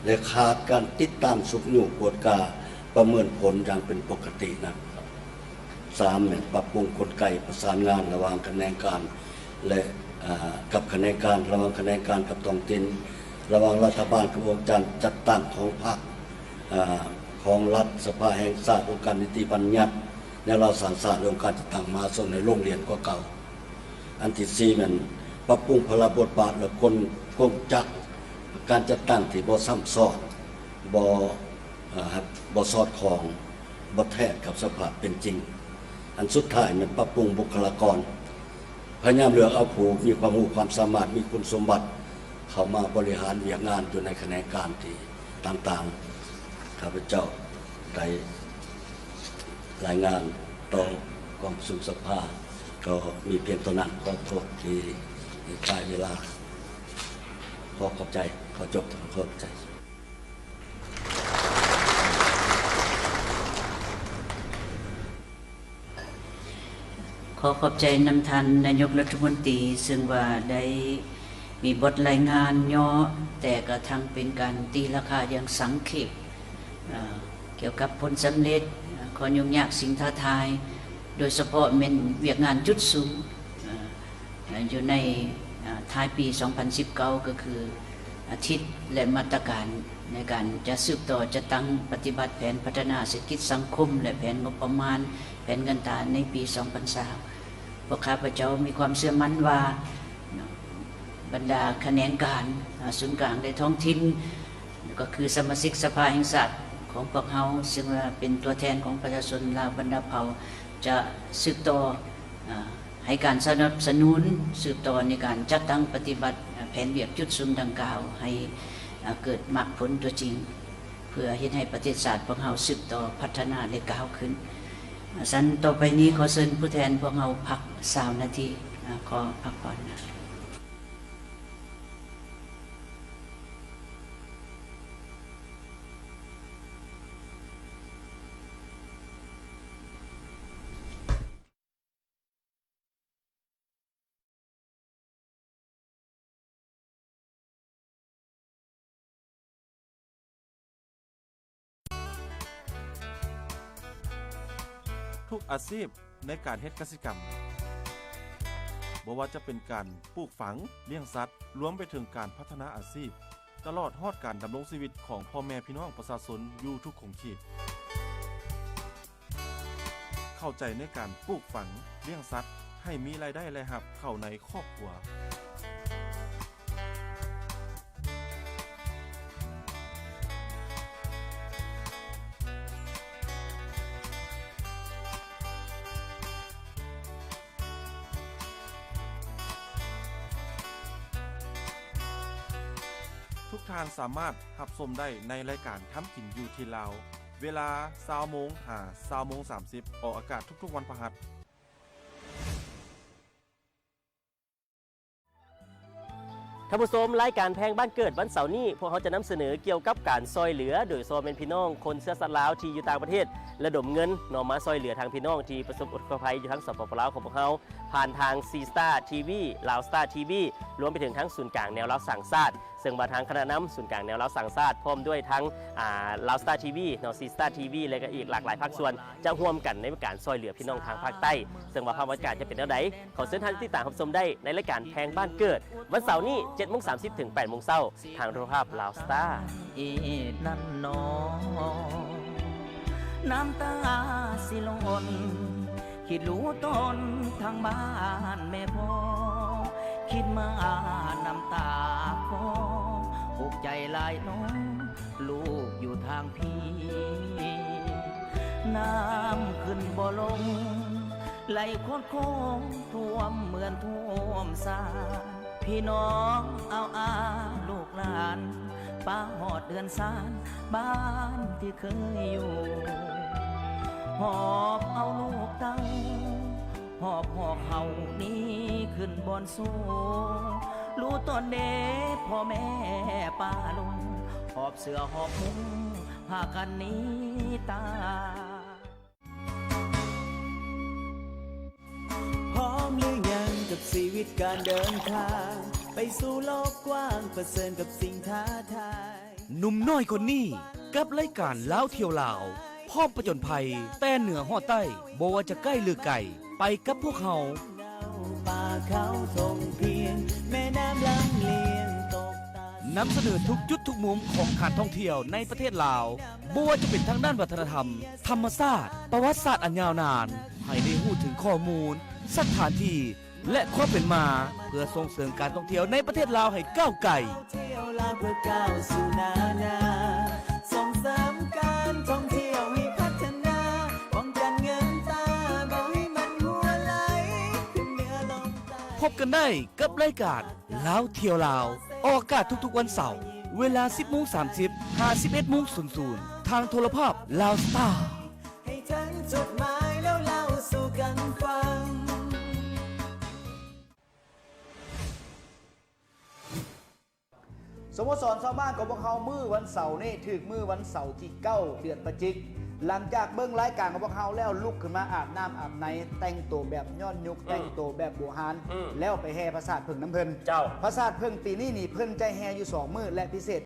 และขาดการติดตามสุขอยู่กวดกาประเมินผลอย่างเป็นปกตินะ3เป็นปรับปรุงกลไกประสานงานระหว่างคะแนนการและกับคะแนนการระหว่างคะแนนการกับท้องถิ่นระหว่างรัฐบาลกับองค์การจัดตั้งของพรรคของรัฐสภาแห่งชาติองค์การนิติบัญญัติและเราสารศาสตร์องค์การจัดตั้งมาส่งในโรงเรียนก็เก่าอันที่4มันปรับปรุงพระบทบาทและกลจักรการจัดตั้งที่บ่ซ้ำซ้อนบ่สอดคล้องบ่แท้กับสภาพเป็นจริงอันสุดท้ายมันปรับปรุงบุคลากรพยายามเลือกเอาผู้มีความรู้ความสามารถมีคุณสมบัติเข้ามาบริหารเวียกงานอยู่ในแขนงการที่ต่างๆข้าพเจ้าได้รายงานต่อกองประชุมสภาก็มีเพียงเท่านั้นขอโทษที่ใช้เวลาขอขอบใจขอจบขอบใจ ขอขอบใจนำทันนายกรัฐมนตรีซึ่งว่าได้มีบทรายงานย่อแต่กระทั่งเป็นการตีราคาอย่างสังเขปเกี่ยวกับผลสำเร็จข้อยุ่งยากสิ่งท้าทายโดยเฉพาะเป็นเวียกงานจุดสูงอยู่ในท้ายปี 2019 ก็คืออาทิตย์และมาตรการในการจะสืบต่อจะตั้งปฏิบัติแผนพัฒนาเศรษฐกิจสังคมและแผนงบประมาณแผนเงินตราในปี 2003 พวกข้าพเจ้ามีความเชื่อมั่นว่าบรรดาคะแนนการศูนย์กลางในท้องถิ่นก็คือสมาชิกสภาแห่งชาติของพวกเราซึ่งเป็นตัวแทนของประชาชนลาวบรรดาเผ่าจะสืบต่อให้การสนับสนุนสืบต่อในการจัดตั้งปฏิบัติแผนเวียกจุดซุ่มดังกล่าวให้เกิดมรรคผลตัวจริงเพื่อเฮ็ดให้ประเทศชาติพวกเราสืบต่อพัฒนาและก้าวขึ้นสันต่อไปนี้ขอเชิญผู้แทนพวกเราพัก3 นาทีขอพักก่อนนะทุกอาชีพในการเฮ็ดกสิกรรมบ่ว่าจะเป็นการปลูกฝังเลี้ยงสัตว์รวมไปถึงการพัฒนาอาชีพตลอดฮอดการดำรงชีวิตของพ่อแม่พี่น้องประชาชนอยู่ทุกขงชีพเข้าใจในการปลูกฝังเลี้ยงสัตว์ให้มีรายได้และรับเข้าในครอบครัวทุกท่านสามารถรับชมได้ในรายการทำกินอยู่ที่ลาวเวลา 20:00 น. หา 20:30 น. ออกอากาศทุกๆวันพฤหัส ท่านผู้ชมรายการแพงบ้านเกิดวันเสาร์นี้พวกเขาจะนำเสนอเกี่ยวกับการซอยเหลือโดยซอยเป็นพี่น้องคนเชื้อสายลาวที่อยู่ต่างประเทศระดมเงินนำมาซอยเหลือทางพี่น้องที่ประสบอุทกภัยอยู่ทั้งสปปลาวของพวกเขาผ่านทางซีสตาร์ทีวีลาวสตาร์ทีวีรวมไปถึงทั้งศูนย์กลางแนวลาวสั่งซาดซึ่งมาทางคณะนำศูนย์กลางแนวลาวสั่งซาดพร้อมด้วยทั้งลาวสตาร์ทีวีนอซีสตาร์ทีวีและก็อีกหลากหลายภาคส่วนจะร่วมกันในการซอยเหลือพี่น้องทางภาคใต้ซึ่งว่าภาพบรรยากาศจะเป็นแนวใดขอเชิญท่านติดตามรับชมได้ในรายการแพงบ้านเกิดวันเสาร์นี้ 7:30 ถึง 8:00 นทางโทรภาพลาวสตาร์นั่นนอน้ำตาสิลนคิดรู้ตนทางบ้านแม่พ่อคิดมาน้ำตาคออุกใจลายน้องลูกอยู่ทางพี่น้ำขึ้นบ่ลงไหลโคตรโค้งท่วมเหมือนท่วมสาพี่น้องเอาลูกหลานป้าหอดเดือนสานบ้านที่เคยอยู่หอบเอาลูกเต้าหอบห่อเขานี้ขึ้นบนสูงรู้ตอนเด็กพ่อแม่ป้าลุงหอบเสื้อหอบมุ้งพากันหนีตาพร้อมหรือยังกับชีวิตการเดินทางไปสู่โลกกว้างเผชิญกับสิ่งท้าทายหนุ่มน้อยคนนี้กับรายการเล้าเที่ยวลาวพร้อมประจนภัยแต่เหนือห่อใต้บ่ว่าจะใกล้หรือไกลไปกับพวกเขาป่าเขาทงเพียงแม่น้ำลำเลียงตกตานำเสนอทุกจุดทุกมุมของการท่องเที่ยวในประเทศลาวบ่ว่าจะเป็นทางด้านวัฒนธรรมธรรมชาติประวัติศาสตร์อันยาวนานให้ได้รู้ถึงข้อมูลสถานที่และความเป็นมาเพื่อส่งเสริมการท่องเที่ยวในประเทศลาวให้ก้าวไกลเที่ยวลาวเพื่อก้าวสู่นาส่งเสริมการท่องเที่ยวให้พัฒนาป้องกันเงินตาบ่ให้มันหัวไหลขึ้นเหนือลงใต้พบกันได้กับรายการเล้าเที่ยวลาวออกอากาศทุกๆวันเสาร์เวลา 10:30 51:00 ทางโทรภาพลาวสตาร์ให้ถึงจุดหมายแล้วเล่าสู่กันฟังสโมสรชาวบ้านของพวกเขามื้อวันเสาร์นี่ถึกมื้อวันเสาร์ที่9 เดือนพฤศจิกหลังจากเบิ้งรายการของพวกเขาแล้วลุกขึ้นมาอาบน้ำอาบในแต่งตัวแบบย้อนยุคแต่งตัวแบบโบราณแล้วไปแห่พระธาตุเพิ่งน้ำเพิ่นพระธาตุเพิ่งปีนี้นี่เพิ่นใจแห่อยู่2 มื้อและพิเศษ